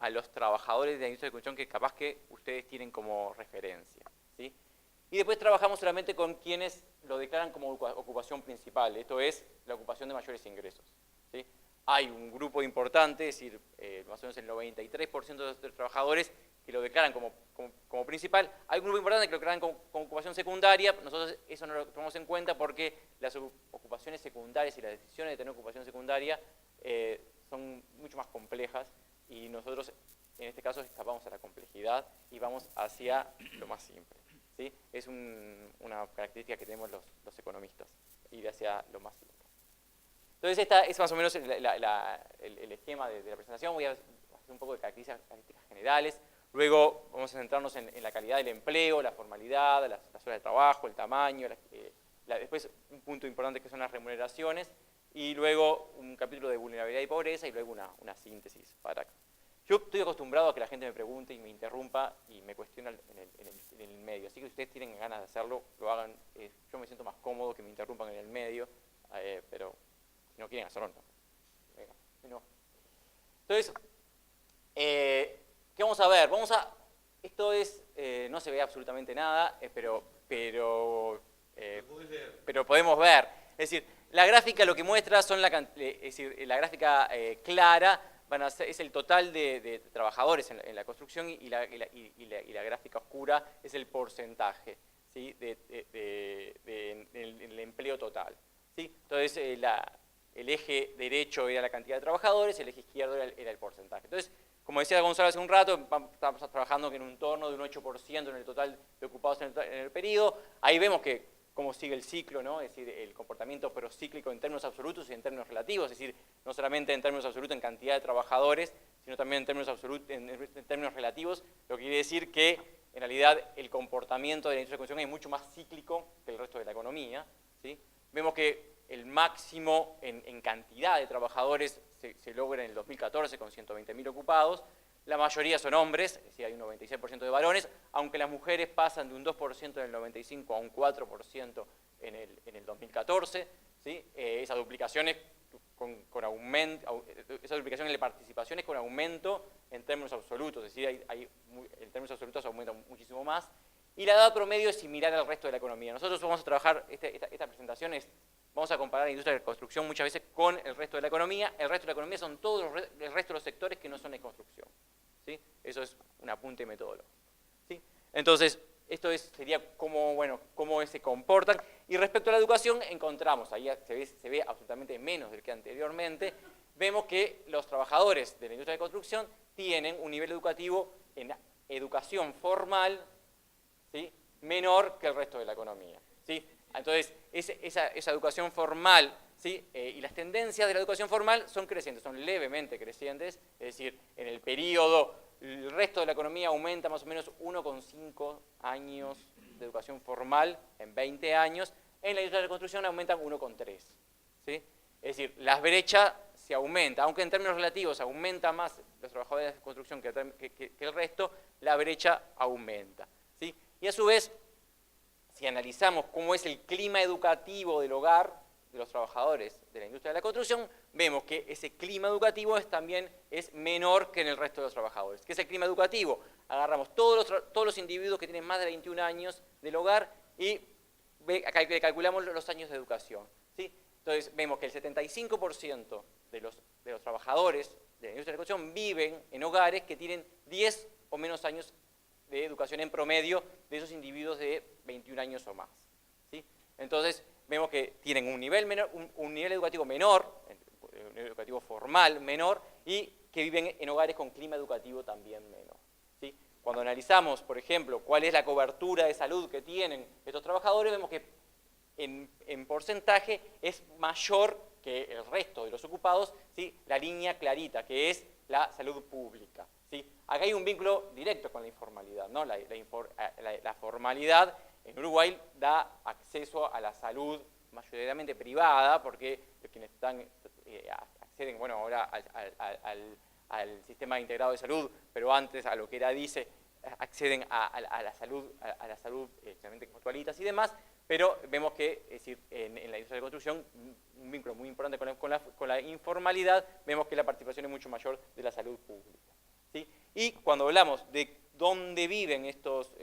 C: los trabajadores de la industria de construcción que capaz que ustedes tienen como referencia, ¿sí? Y después trabajamos solamente con quienes lo declaran como ocupación principal, esto es la ocupación de mayores ingresos, ¿sí? Hay un grupo importante, es decir, más o menos el 93% de los trabajadores que lo declaran como principal. Hay un grupo importante que lo declaran como ocupación secundaria. Nosotros eso no lo tomamos en cuenta porque las ocupaciones secundarias y las decisiones de tener ocupación secundaria son mucho más complejas, y nosotros en este caso escapamos a la complejidad y vamos hacia lo más simple, ¿sí? Es una característica que tenemos los economistas, ir hacia lo más simple. Entonces esta es más o menos el esquema de la presentación. Voy a un poco de características generales. Luego vamos a centrarnos en la calidad del empleo, la formalidad, las horas de trabajo, el tamaño, después un punto importante que son las remuneraciones, y luego un capítulo de vulnerabilidad y pobreza, y luego una síntesis para... Yo estoy acostumbrado a que la gente me pregunte y me interrumpa y me cuestione en el medio, así que si ustedes tienen ganas de hacerlo, lo hagan. Yo me siento más cómodo que me interrumpan en el medio, pero si no quieren hacerlo, no. Venga, no. Entonces, ¿qué vamos a ver? Esto es, no se ve absolutamente nada, pero podemos ver. Es decir, la gráfica lo que muestra son la gráfica clara es el total de trabajadores en la construcción, y la gráfica oscura es el porcentaje, ¿sí? del empleo total, ¿sí? Entonces, el eje derecho era la cantidad de trabajadores, el eje izquierdo era el porcentaje. Entonces, como decía Gonzalo hace un rato, estamos trabajando en un torno de un 8% en el total de ocupados en el periodo. Ahí vemos cómo sigue el ciclo, ¿no? Es decir, el comportamiento procíclico en términos absolutos y en términos relativos, es decir, no solamente en términos absolutos en cantidad de trabajadores, sino también en términos relativos, lo que quiere decir que en realidad el comportamiento de la industria de construcción es mucho más cíclico que el resto de la economía, ¿sí? Vemos que el máximo en cantidad de trabajadores se logra en el 2014 con 120.000 ocupados. La mayoría son hombres, es decir, hay un 96% de varones, aunque las mujeres pasan de un 2% en el 95 a un 4% en el 2014. ¿Sí? Esa duplicación en la participación es con aumento en términos absolutos, es decir, en términos absolutos aumenta muchísimo más. Y la edad promedio es similar al resto de la economía. Nosotros vamos a trabajar, esta presentación vamos a comparar la industria de la construcción muchas veces con el resto de la economía. El resto de la economía son todos el resto de los sectores que no son de construcción, ¿sí? Eso es un apunte metodológico, ¿sí? Entonces, esto sería cómo se comportan. Y respecto a la educación, encontramos, ahí se ve absolutamente menos del que anteriormente, vemos que los trabajadores de la industria de construcción tienen un nivel educativo en educación formal, ¿sí? Menor que el resto de la economía, ¿sí? Entonces, esa educación formal, ¿sí? Y las tendencias de la educación formal son crecientes, son levemente crecientes, es decir, en el periodo, el resto de la economía aumenta más o menos 1,5 años de educación formal en 20 años, en la industria de la construcción aumentan 1,3, ¿sí? Es decir, la brecha se aumenta, aunque en términos relativos aumenta más los trabajadores de construcción que el resto, la brecha aumenta, ¿sí? Y a su vez, si analizamos cómo es el clima educativo del hogar de los trabajadores de la industria de la construcción, vemos que ese clima educativo también es menor que en el resto de los trabajadores. ¿Qué es el clima educativo? Agarramos todos los individuos que tienen más de 21 años del hogar y calculamos los años de educación, ¿sí? Entonces vemos que el 75% de los trabajadores de la industria de la construcción viven en hogares que tienen 10 o menos años de educación en promedio de esos individuos de 21 años o más, ¿sí? Entonces, vemos que tienen un nivel educativo menor, un nivel educativo formal menor, y que viven en hogares con clima educativo también menor, ¿sí? Cuando analizamos, por ejemplo, cuál es la cobertura de salud que tienen estos trabajadores, vemos que en porcentaje es mayor que el resto de los ocupados, ¿sí? La línea clarita, que es la salud pública, ¿sí? Acá hay un vínculo directo con la informalidad, ¿no? La formalidad en Uruguay da acceso a la salud mayoritariamente privada, porque quienes acceden, bueno, ahora al sistema integrado de salud, pero antes a lo que era DICE, acceden a la salud generalmente mutualitas y demás, pero vemos que, es decir, en la industria de construcción, un vínculo muy importante con la informalidad, vemos que la participación es mucho mayor de la salud pública, ¿sí? Y cuando hablamos de dónde viven estos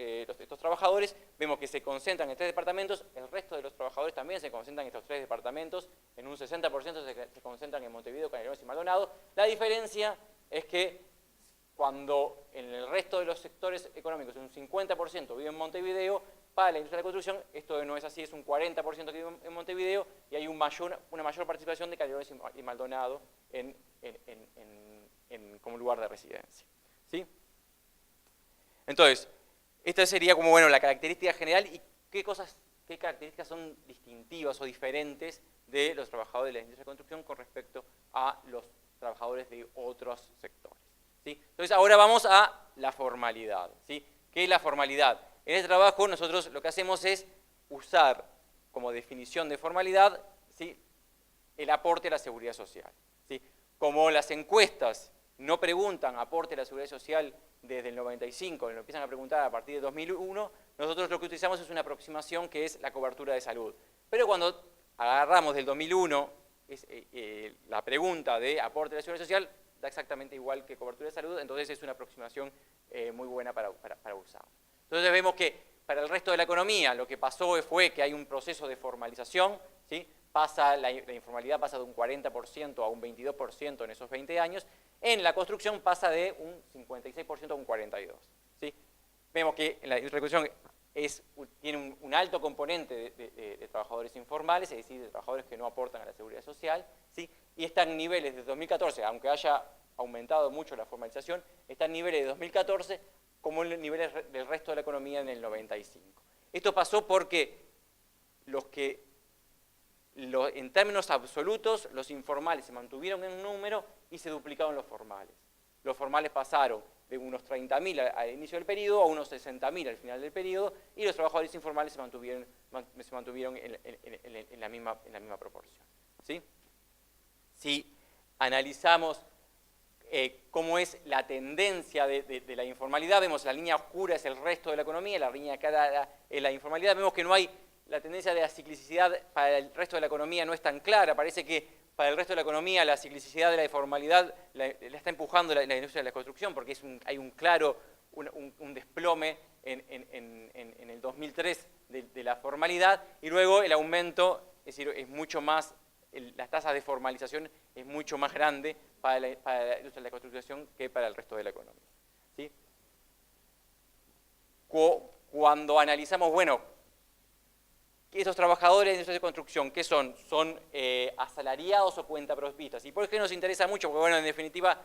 C: trabajadores, vemos que se concentran en 3 departamentos, el resto de los trabajadores también se concentran en estos 3 departamentos, en un 60% se concentran en Montevideo, Canelones y Maldonado. La diferencia es que cuando en el resto de los sectores económicos un 50% vive en Montevideo, para la industria de la construcción esto no es así, es un 40% que vive en Montevideo y hay una mayor participación de Canelones y Maldonado como lugar de residencia, ¿sí? Entonces, esta sería como, bueno, la característica general y qué características son distintivas o diferentes de los trabajadores de la industria de construcción con respecto a los trabajadores de otros sectores, ¿sí? Entonces ahora vamos a la formalidad, ¿sí? ¿Qué es la formalidad? En este trabajo nosotros lo que hacemos es usar como definición de formalidad, ¿sí?, el aporte a la seguridad social, ¿sí? Como las encuestas no preguntan aporte a la seguridad social desde el 95, lo empiezan a preguntar a partir de 2001, nosotros lo que utilizamos es una aproximación que es la cobertura de salud. Pero cuando agarramos del 2001 la pregunta de aporte a la seguridad social, da exactamente igual que cobertura de salud, entonces es una aproximación muy buena para usar. Entonces vemos que para el resto de la economía lo que pasó fue que hay un proceso de formalización, ¿sí? La informalidad pasa de un 40% a un 22% en esos 20 años, en la construcción pasa de un 56% a un 42%. ¿Sí? Vemos que en la construcción tiene un alto componente de trabajadores informales, es decir, de trabajadores que no aportan a la seguridad social, ¿sí? Y están en niveles de 2014, aunque haya aumentado mucho la formalización, están en niveles de 2014 como en niveles del resto de la economía en el 95. Esto pasó porque en términos absolutos, los informales se mantuvieron en número y se duplicaron los formales. Los formales pasaron de unos 30.000 al inicio del periodo a unos 60.000 al final del periodo, y los trabajadores informales se mantuvieron en la misma proporción. ¿Sí? Si analizamos cómo es la tendencia de la informalidad, vemos la línea oscura es el resto de la economía, la línea clara es la informalidad, vemos que no hay la tendencia de la ciclicidad para el resto de la economía no es tan clara, parece que para el resto de la economía la ciclicidad de la informalidad la está empujando la industria de la construcción, porque hay un claro un desplome en el 2003 de la formalidad, y luego el aumento, es decir, es mucho más, las tasas de formalización es mucho más grande para la industria de la construcción que para el resto de la economía. ¿Sí? Cuando analizamos, bueno, estos trabajadores de industria de construcción, ¿qué son? ¿Son asalariados o cuentapropistas? ¿Y por qué nos interesa mucho? Porque, bueno, en definitiva,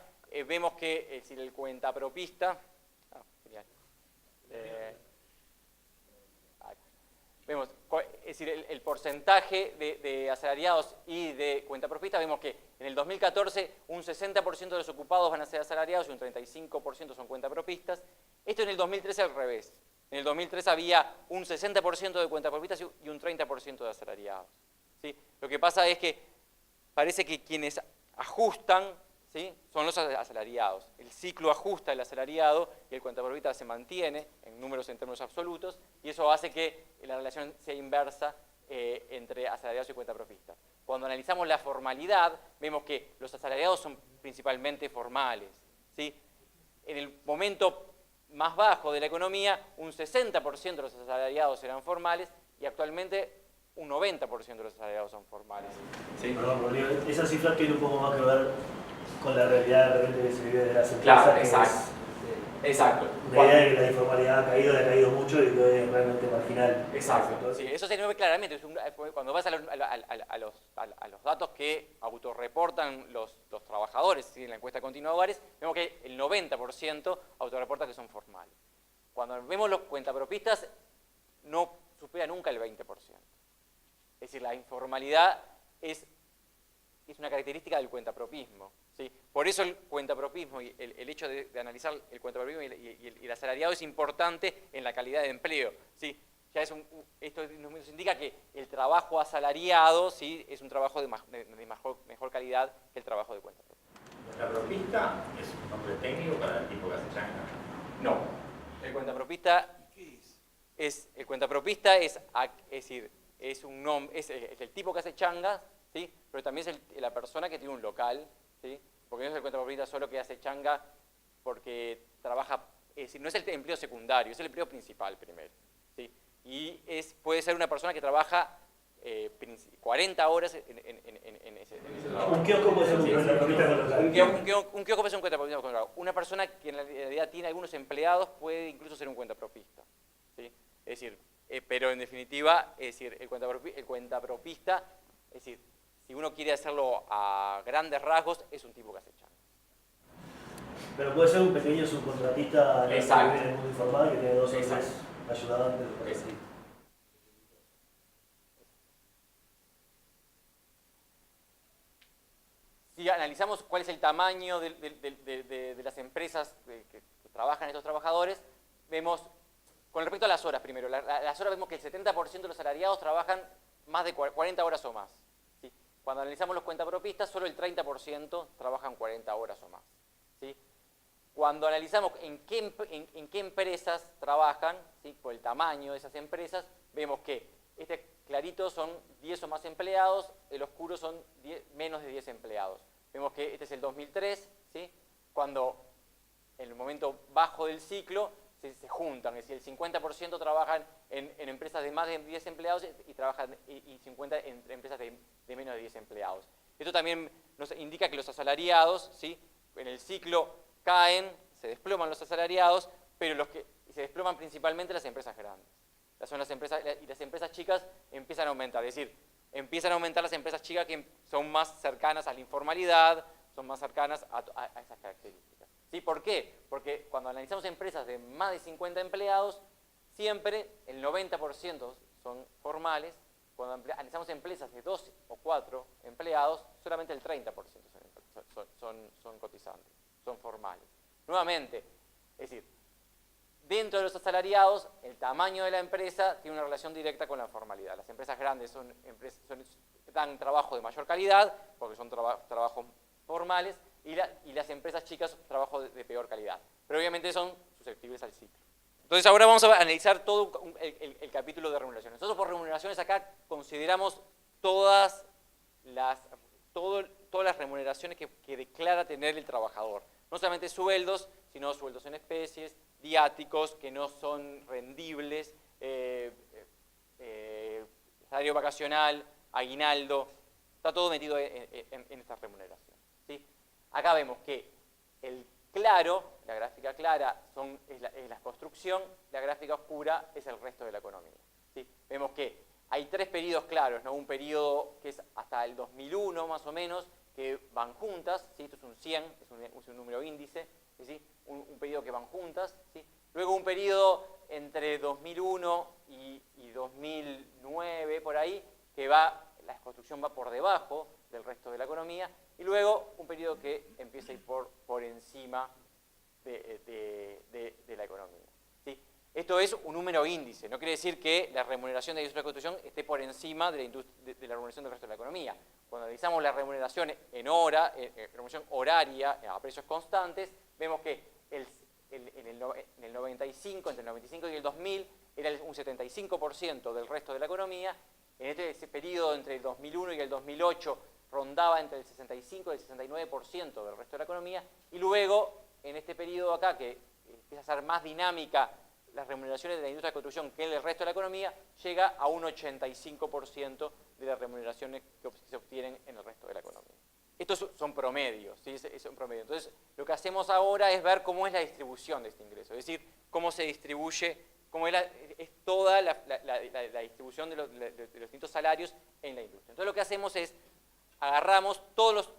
C: vemos que el cuentapropista... genial. Vemos, es decir, el porcentaje de asalariados y de cuentapropistas, vemos que en el 2014 un 60% de los ocupados van a ser asalariados y un 35% son cuentapropistas. Esto en el 2013 al revés. En el 2003 había un 60% de cuentapropistas y un 30% de asalariados. ¿Sí? Lo que pasa es que parece que quienes ajustan, ¿sí?, son los asalariados. El ciclo ajusta el asalariado y el cuentapropista se mantiene en números en términos absolutos, y eso hace que la relación sea inversa entre asalariados y cuentapropistas. Cuando analizamos la formalidad, vemos que los asalariados son principalmente formales. ¿Sí? En el momento más bajo de la economía, un 60% de los asalariados eran formales, y actualmente un 90% de los asalariados son formales.
A: ¿Sí? Perdón, Rodrigo, esa cifra tiene un poco más que ver con la realidad de repente que se vive de las empresas.
C: Claro, exacto. Exacto.
A: La idea de que la informalidad ha caído mucho y que es realmente marginal.
C: Exacto. Sí, eso se ve claramente. Cuando vas a los datos que autorreportan los trabajadores, ¿sí?, en la encuesta continua de hogares, vemos que el 90% autorreporta que son formales. Cuando vemos los cuentapropistas, no supera nunca el 20%. Es decir, la informalidad es una característica del cuentapropismo. ¿Sí? Por eso el cuentapropismo y el hecho de analizar el cuentapropismo y el asalariado es importante en la calidad de empleo. ¿Sí? Ya esto nos indica que el trabajo asalariado, ¿sí?, es un trabajo de mejor calidad que el trabajo de cuentapropista.
D: ¿Cuentapropista es un nombre técnico para el tipo que hace changa?
C: No. El cuentapropista es el tipo que hace changas, ¿sí?, pero también es la persona que tiene un local, ¿sí?, porque no es el cuentapropista solo que hace changa porque trabaja, es decir, no es el empleo secundario, es el empleo principal primero, ¿sí? Y puede ser una persona que trabaja 40 horas en ese trabajo.
A: Un kiosco puede ser un cuentapropista con local.
C: Un kiosco puede ser un cuentapropista con local. Una persona que en realidad tiene algunos empleados puede incluso ser un cuentapropista, ¿sí? Es decir, pero en definitiva, es decir, el cuentapropista, es decir, si uno quiere hacerlo a grandes rasgos, es un tipo que hace changas.
A: Pero puede ser un pequeño subcontratista en el mundo informal que tiene 2 o 3 ayudantes.
C: Si analizamos cuál es el tamaño de las empresas que trabajan estos trabajadores, vemos, con respecto a las horas primero, las horas vemos que el 70% de los asalariados trabajan más de 40 horas o más. ¿Sí? Cuando analizamos los cuentapropistas, solo el 30% trabajan 40 horas o más. ¿Sí? Cuando analizamos en qué empresas trabajan, ¿sí? Por el tamaño de esas empresas, vemos que este clarito son 10 o más empleados, el oscuro son menos de 10 empleados. Vemos que este es el 2003, ¿sí? Cuando en el momento bajo del ciclo se juntan, es decir, el 50% trabajan en empresas de más de 10 empleados y 50 en empresas de menos de 10 empleados. Esto también nos indica que los asalariados, ¿sí? En el ciclo caen, se desploman los asalariados, pero se desploman principalmente las empresas grandes. Y las empresas chicas empiezan a aumentar, es decir, empiezan a aumentar las empresas chicas que son más cercanas a la informalidad, son más cercanas a esas características. ¿Sí? ¿Por qué? Porque cuando analizamos empresas de más de 50 empleados, siempre el 90% son formales. Cuando analizamos empresas de 2 o 4 empleados, solamente el 30% son cotizantes, son formales. Nuevamente, es decir, dentro de los asalariados, el tamaño de la empresa tiene una relación directa con la formalidad. Las empresas grandes dan trabajo de mayor calidad, porque son trabajos formales, y las empresas chicas trabajo de peor calidad. Pero obviamente son susceptibles al ciclo. Entonces ahora vamos a analizar todo el capítulo de remuneraciones. Nosotros por remuneraciones acá consideramos todas las remuneraciones que declara tener el trabajador. No solamente sueldos, sino sueldos en especies, viáticos que no son rendibles, salario vacacional, aguinaldo, está todo metido en esta remuneración. ¿Sí? Acá vemos que el claro, la gráfica clara es la construcción, la gráfica oscura es el resto de la economía. ¿Sí? Vemos que hay 3 periodos claros, ¿no? Un periodo que es hasta el 2001 más o menos, que van juntas, ¿sí? Esto es un 100, es un número índice, ¿sí? Un periodo que van juntas, ¿sí? Luego un periodo entre 2001 y 2009, por ahí, que la construcción va por debajo del resto de la economía, y luego un periodo que empieza a ir por encima de la economía. ¿Sí? Esto es un número índice, no quiere decir que la remuneración de la industria de la construcción esté por encima de la remuneración del resto de la economía. Cuando analizamos la remuneración en hora, remuneración horaria a precios constantes, vemos que en el 95, entre el 95 y el 2000, era un 75% del resto de la economía. En ese periodo entre el 2001 y el 2008 rondaba entre el 65 y el 69% del resto de la economía, y luego en este periodo acá, que empieza a ser más dinámica las remuneraciones de la industria de la construcción que el resto de la economía, llega a un 85% de las remuneraciones que se obtienen en el resto de la economía. Estos son promedios, ¿sí? Son promedios. Entonces, lo que hacemos ahora es ver cómo es la distribución de este ingreso, es decir, cómo se distribuye, cómo es toda la distribución de los distintos salarios en la industria. Entonces, lo que hacemos es, agarramos todos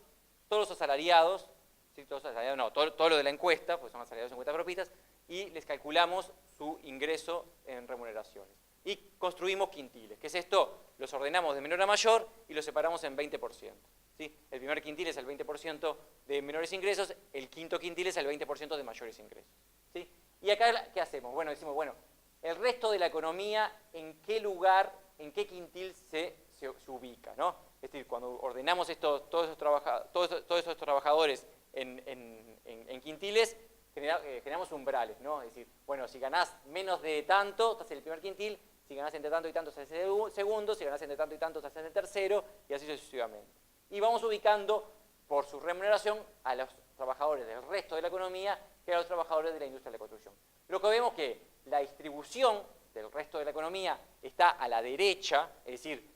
C: los asalariados, ¿sí? Todo lo de la encuesta, pues son asalariados en cuentapropistas, y les calculamos su ingreso en remuneraciones. Y construimos quintiles. ¿Qué es esto? Los ordenamos de menor a mayor y los separamos en 20%. ¿Sí? El primer quintil es el 20% de menores ingresos, el quinto quintil es el 20% de mayores ingresos. ¿Sí? Y acá, ¿qué hacemos? Bueno, decimos, bueno, el resto de la economía, ¿en qué lugar, en qué quintil se ubica? ¿No? Es decir, cuando ordenamos todos esos trabajadores en quintiles, generamos umbrales, ¿no? Es decir, bueno, si ganás menos de tanto, estás en el primer quintil, si ganás entre tanto y tanto, estás en el segundo, si ganás entre tanto y tanto, estás en el tercero, y así sucesivamente. Y vamos ubicando por su remuneración a los trabajadores del resto de la economía que a los trabajadores de la industria de la construcción. Lo que vemos que la distribución del resto de la economía está a la derecha, es decir,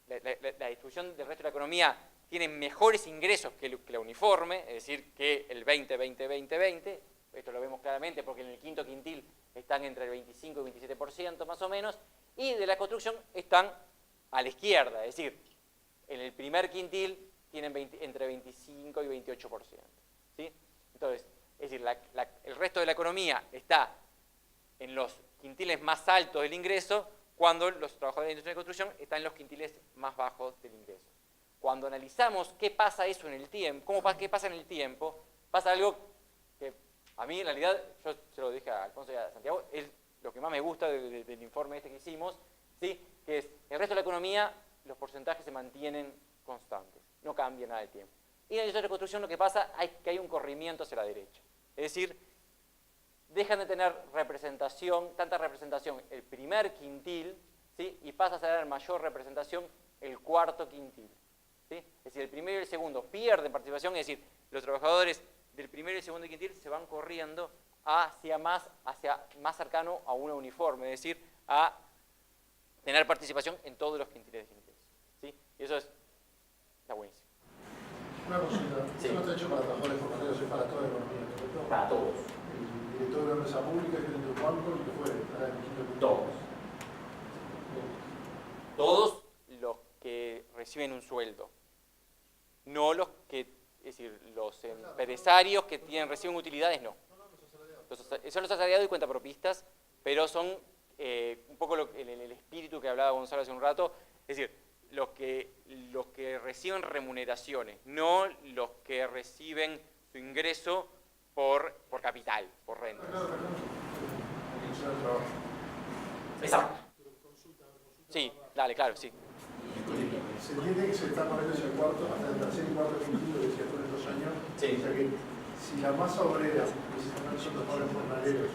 C: la distribución del resto de la economía tiene mejores ingresos que la uniforme, es decir, que el 20-20-20-20, esto lo vemos claramente porque en el quinto quintil están entre el 25 y 27% más o menos, y de la construcción están a la izquierda, es decir, en el primer quintil tienen entre 25 y 28%. ¿Sí? Entonces, es decir, el resto de la economía está en los quintiles más altos del ingreso, cuando los trabajadores de la industria de construcción están en los quintiles más bajos del ingreso. cuando analizamos qué pasa eso en el tiempo, qué pasa en el tiempo, pasa algo que a mí en realidad, yo se lo dije a Alfonso y a Santiago, es lo que más me gusta del informe este que hicimos, ¿sí? Que es el resto de la economía, los porcentajes se mantienen constantes, no cambia nada de tiempo. Y en la industria de reconstrucción lo que pasa es que hay un corrimiento hacia la derecha. Es decir, dejan de tener tanta representación el primer quintil, ¿sí? Y pasa a tener mayor representación el cuarto quintil. ¿Sí? Es decir, el primero y el segundo pierden participación, es decir, los trabajadores del primero y el segundo quintil se van corriendo hacia más cercano a una uniforme, es decir, a tener participación en todos los quintiles de ingresos. ¿Sí? Y eso está buenísimo.
E: Una consulta,
C: Sí.
E: esto no está hecho para trabajadores formatorios, es para toda la economía, ¿correcto?
A: Para todos.
E: El director de una empresa pública, el gerente de un banco, el que fuere, para el quinto quintil.
A: Todos.
C: Todos los que reciben un sueldo, no los que, es decir, los empresarios que reciben utilidades, no. Son los asalariados y cuentapropistas, pero son un poco el espíritu que hablaba Gonzalo hace un rato, es decir, los que reciben remuneraciones, no los que reciben su ingreso por capital, por renta.
A: Exacto.
C: Sí, dale, claro, sí.
E: Se entiende que se está poniendo ese cuarto, hasta el tercer y cuarto quintil, lo decía por estos años.
A: Sí.
E: O sea que si la masa obrera, que se están son trabajadores jornaleros,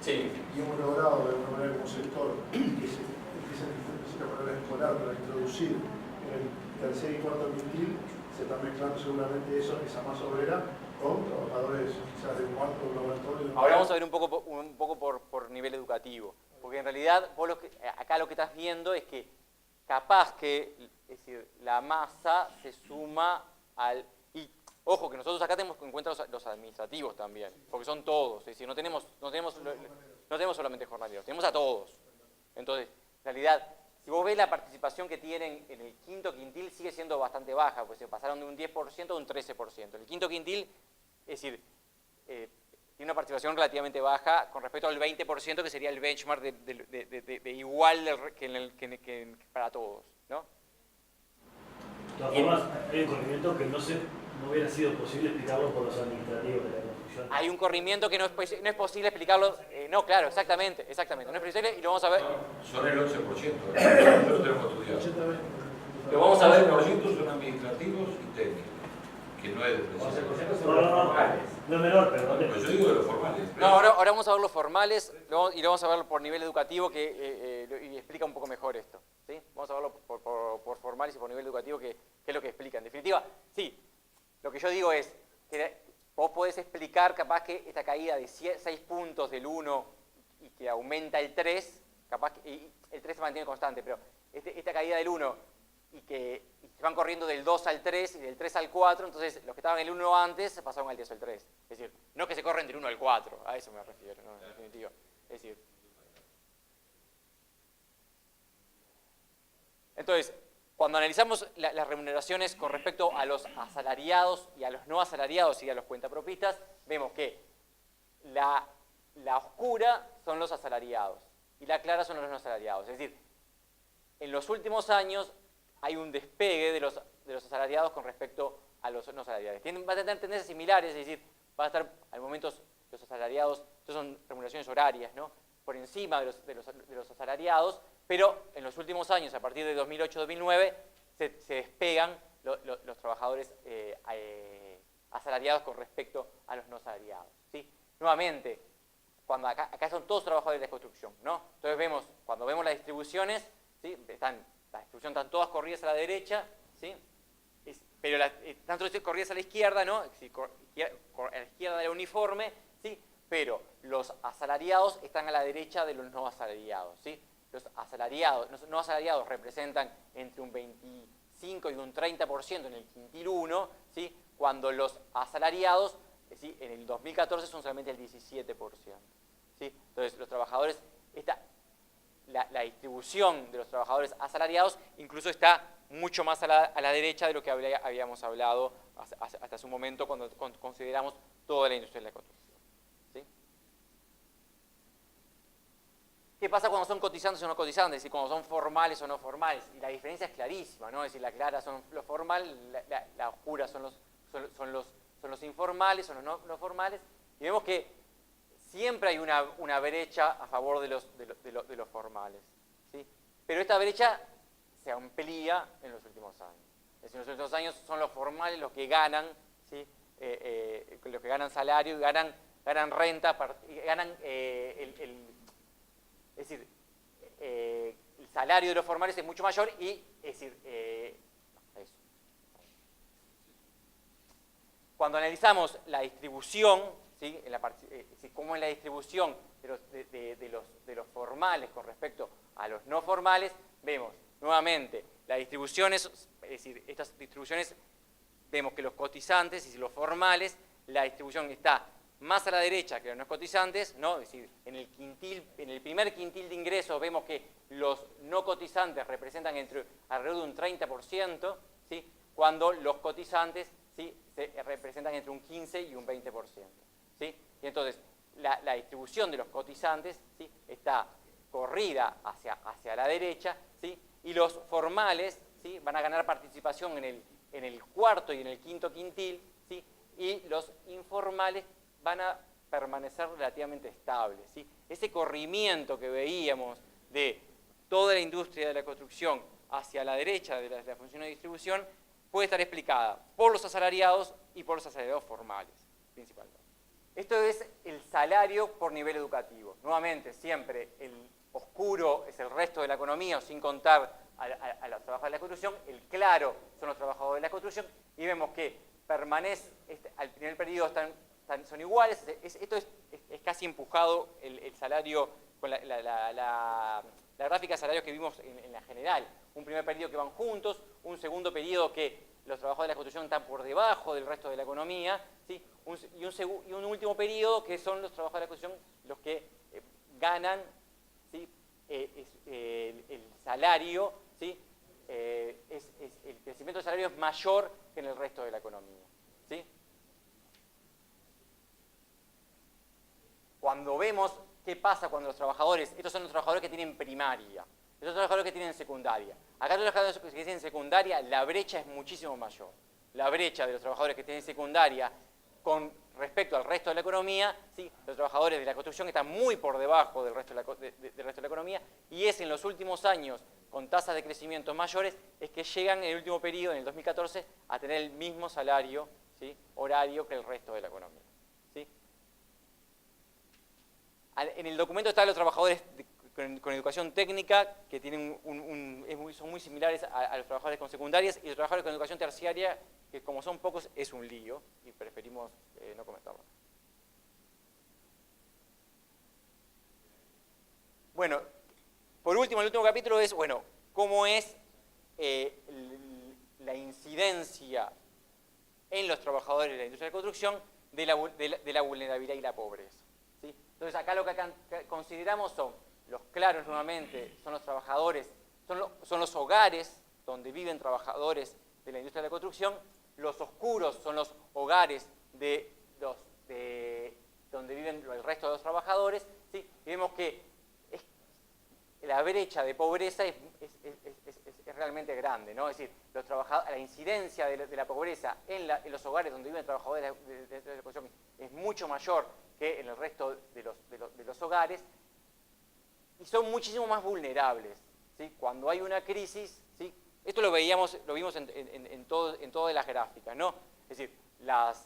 A: Sí.
E: y hemos logrado de alguna manera como sector que se empiecen a poner escolar para introducir en el tercer y cuarto quintil, se está mezclando seguramente esa masa obrera con trabajadores quizás de un cuarto, de un laboratorio.
C: Ahora vamos a ver un poco por nivel educativo, porque en realidad acá lo que estás viendo es que capaz que, es decir, la masa se suma al... Y ojo, que nosotros acá tenemos en cuenta los administrativos también, porque son todos, es decir, no tenemos solamente jornaleros, tenemos a todos. Entonces, en realidad, si vos ves la participación que tienen en el quinto quintil, sigue siendo bastante baja, pues se pasaron de un 10% a un 13%. El quinto quintil, es decir, tiene una participación relativamente baja con respecto al 20% que sería el benchmark de igual que para todos, ¿no?
F: De todas formas, hay un corrimiento que no hubiera sido posible explicarlo por los administrativos de la construcción.
C: Hay un corrimiento que no es posible explicarlo. No, claro, exactamente. No es posible y lo vamos a ver.
D: Son el 11%, nosotros tenemos estudiado.
A: Lo vamos a ver.
D: 11% son administrativos y técnicos, que no es de presencia.
F: No es menor, pero
D: Pero yo digo de los formales.
C: No, ahora vamos a ver los formales y lo vamos a ver por nivel educativo y explica un poco mejor esto. ¿Sí? Vamos a verlo por formales y por nivel educativo que es lo que explica. En definitiva, sí, lo que yo digo es que vos podés explicar capaz que esta caída de 6 puntos del 1 y que aumenta el 3, capaz que y el 3 se mantiene constante, pero esta caída del 1 y que se van corriendo del 2 al 3 y del 3 al 4, entonces los que estaban en el 1 antes se pasaron al 10 o al 3. Es decir, no que se corren del 1 al 4, a eso me refiero, ¿no? En definitiva. Es decir, entonces, cuando analizamos las remuneraciones con respecto a los asalariados y a los no asalariados y a los cuentapropistas, vemos que la oscura son los asalariados y la clara son los no asalariados. Es decir, en los últimos años hay un despegue de los asalariados con respecto a los no asalariados. Va a tener tendencias similares, es decir, va a estar al momento los asalariados, estos son remuneraciones horarias, ¿no? Por encima de los asalariados, pero en los últimos años, a partir de 2008-2009, se despegan los trabajadores asalariados con respecto a los no asalariados, ¿sí? Nuevamente, acá son todos trabajadores de construcción, ¿no? Entonces cuando vemos las distribuciones, ¿sí? Las distribuciones están todas corridas a la derecha, ¿sí? Pero están todas corridas a la izquierda, ¿no? A la izquierda del uniforme, ¿sí? Pero los asalariados están a la derecha de los no asalariados, ¿sí? Los no asalariados representan entre un 25 y un 30% en el quintil 1, ¿sí? Cuando los asalariados, ¿sí? En el 2014 son solamente el 17%. ¿Sí? Entonces, los trabajadores, la distribución de los trabajadores asalariados incluso está mucho más a la derecha de lo que habíamos hablado hasta hace un momento cuando consideramos toda la industria de la construcción. ¿Sí? ¿qué pasa cuando son cotizantes o no cotizantes? Es decir, cuando son formales o no formales. Y la diferencia es clarísima, ¿no? Es decir, la clara son los formales, la oscura son los informales, son los no formales. Y vemos que siempre hay una brecha a favor de los formales, ¿sí? Pero esta brecha se amplía en los últimos años. Es decir, en los últimos años son los formales los que ganan, ¿sí? Los que ganan salario, ganan renta, ganan es decir, el salario de los formales es mucho mayor y, es decir, eso. Cuando analizamos la distribución, ¿sí? Cómo es la distribución de los formales con respecto a los no formales, vemos nuevamente las distribuciones, es decir, estas distribuciones, vemos que los cotizantes, es decir, los formales, la distribución está más a la derecha que los no cotizantes, ¿no? Es decir, en el primer quintil de ingresos vemos que los no cotizantes representan alrededor de un 30%, ¿sí? Cuando los cotizantes, ¿sí? Se representan entre un 15 y un 20%. ¿Sí? Y entonces, la distribución de los cotizantes, ¿sí? Está corrida hacia la derecha, ¿sí? Y los formales, ¿sí? Van a ganar participación en el cuarto y en el quinto quintil, ¿sí? Y los informales van a permanecer relativamente estables, ¿sí? Ese corrimiento que veíamos de toda la industria de la construcción hacia la derecha de la función de distribución puede estar explicada por los asalariados y por los asalariados formales, principalmente. Esto es el salario por nivel educativo. Nuevamente, siempre el oscuro es el resto de la economía, sin contar a los trabajadores de la construcción. El claro son los trabajadores de la construcción. Y vemos que permanece, al primer periodo son iguales. Esto es casi empujado el salario, con la gráfica de salarios que vimos en la general. Un primer periodo que van juntos, un segundo periodo que los trabajadores de la construcción están por debajo del resto de la economía, ¿sí? Y un último periodo que son los trabajadores de la construcción los que ganan, ¿sí? El salario, ¿sí? El crecimiento del salario es mayor que en el resto de la economía, ¿sí? Cuando vemos qué pasa cuando los trabajadores, estos son los trabajadores que tienen primaria, estos son los trabajadores que tienen secundaria. Acá los trabajadores que tienen secundaria, la brecha es muchísimo mayor. La brecha de los trabajadores que tienen secundaria con respecto al resto de la economía, ¿sí? Los trabajadores de la construcción están muy por debajo del resto de la economía, y es en los últimos años, con tasas de crecimiento mayores, es que llegan en el último periodo, en el 2014, a tener el mismo salario, ¿sí? Horario que el resto de la economía, ¿sí? En el documento están los trabajadores con educación técnica, que tienen son muy similares a los trabajadores con secundarias, y los trabajadores con educación terciaria, que como son pocos, es un lío, y preferimos no comentarlo. Bueno, por último, el último capítulo es, bueno, cómo es la incidencia en los trabajadores de la industria de la construcción de la vulnerabilidad y la pobreza, ¿sí? Entonces, acá lo que consideramos son los claros, nuevamente, son los trabajadores, son los hogares donde viven trabajadores de la industria de la construcción. Los oscuros son los hogares donde viven el resto de los trabajadores, ¿sí? Y vemos que la brecha de pobreza es realmente grande, ¿no? Es decir, la incidencia de la pobreza en los hogares donde viven trabajadores de la construcción es mucho mayor que en el resto de los hogares, y son muchísimo más vulnerables, ¿sí? Cuando hay una crisis, ¿sí? Esto lo vimos en todas las gráficas, ¿no? Es decir,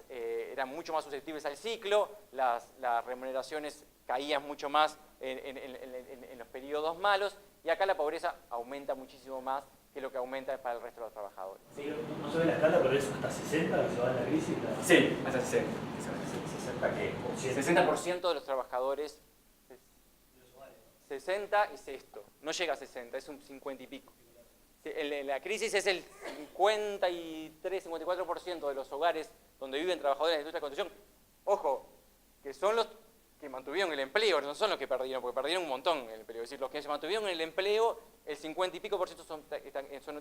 C: eran mucho más susceptibles al ciclo, las remuneraciones caían mucho más en los periodos malos, y acá la pobreza aumenta muchísimo más que lo que aumenta para el resto de los trabajadores.
F: Sí, no se ve la escala, pero es hasta 60 lo que se va en la crisis.
C: Sí, hasta 60.
D: ¿60 qué?
C: 60% de los trabajadores, 60 es esto, no llega a 60, es un 50 y pico. La crisis es el 53-54% de los hogares donde viven trabajadores de la industria de la construcción. Ojo, que son los que mantuvieron el empleo, no son los que perdieron, porque perdieron un montón el empleo. Es decir, los que se mantuvieron en el empleo, el 50 y pico por ciento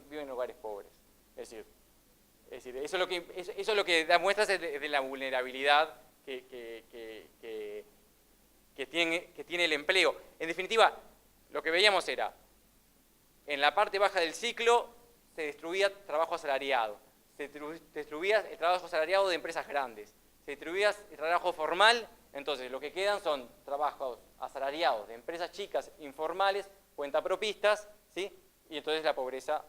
C: viven en hogares pobres. Es decir, eso es lo que da muestras de la vulnerabilidad que tiene el empleo. En definitiva, lo que veíamos era, en la parte baja del ciclo se destruía trabajo asalariado, se destruía el trabajo asalariado de empresas grandes, se distribuía el trabajo formal, entonces lo que quedan son trabajos asalariados de empresas chicas, informales, cuentapropistas, ¿sí? Y entonces la pobreza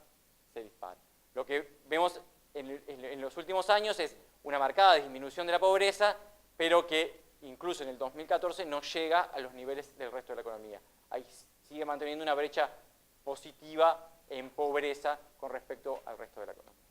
C: se dispara. Lo que vemos en los últimos años es una marcada disminución de la pobreza, pero que incluso en el 2014 no llega a los niveles del resto de la economía. Ahí sigue manteniendo una brecha positiva en pobreza con respecto al resto de la economía.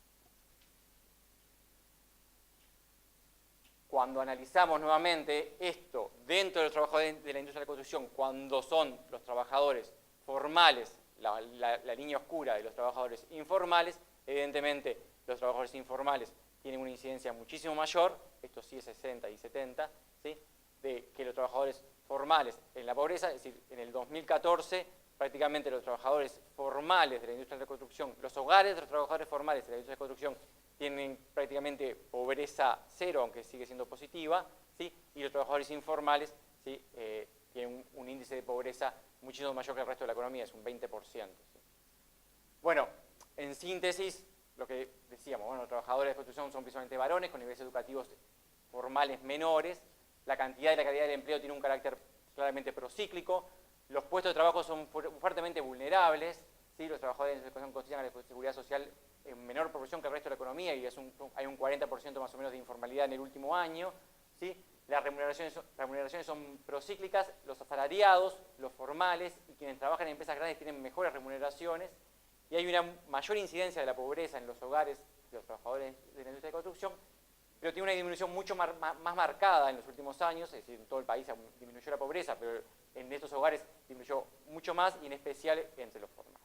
C: Cuando analizamos nuevamente esto dentro de los trabajadores de la industria de la construcción, cuando son los trabajadores formales, la línea oscura de los trabajadores informales, evidentemente los trabajadores informales tienen una incidencia muchísimo mayor, esto sí es 60 y 70, ¿sí? De que los trabajadores formales en la pobreza, es decir, en el 2014 prácticamente los trabajadores formales de la industria de la construcción, los hogares de los trabajadores formales de la industria de la construcción tienen prácticamente pobreza cero, aunque sigue siendo positiva, ¿sí? Y los trabajadores informales, ¿sí? Tienen un índice de pobreza muchísimo mayor que el resto de la economía, es un 20%. ¿Sí? Bueno, en síntesis, lo que decíamos, bueno, los trabajadores de construcción son principalmente varones con niveles educativos formales menores, la cantidad y la calidad del empleo tiene un carácter claramente procíclico, los puestos de trabajo son fuertemente vulnerables, ¿sí? Los trabajadores de construcción cotizaban a la seguridad social en menor proporción que el resto de la economía y hay un 40% más o menos de informalidad en el último año, ¿sí? Las remuneraciones son procíclicas, los asalariados, los formales y quienes trabajan en empresas grandes tienen mejores remuneraciones y hay una mayor incidencia de la pobreza en los hogares de los trabajadores de la industria de construcción, pero tiene una disminución mucho más marcada en los últimos años, es decir, en todo el país disminuyó la pobreza, pero en estos hogares disminuyó mucho más y en especial entre los formales.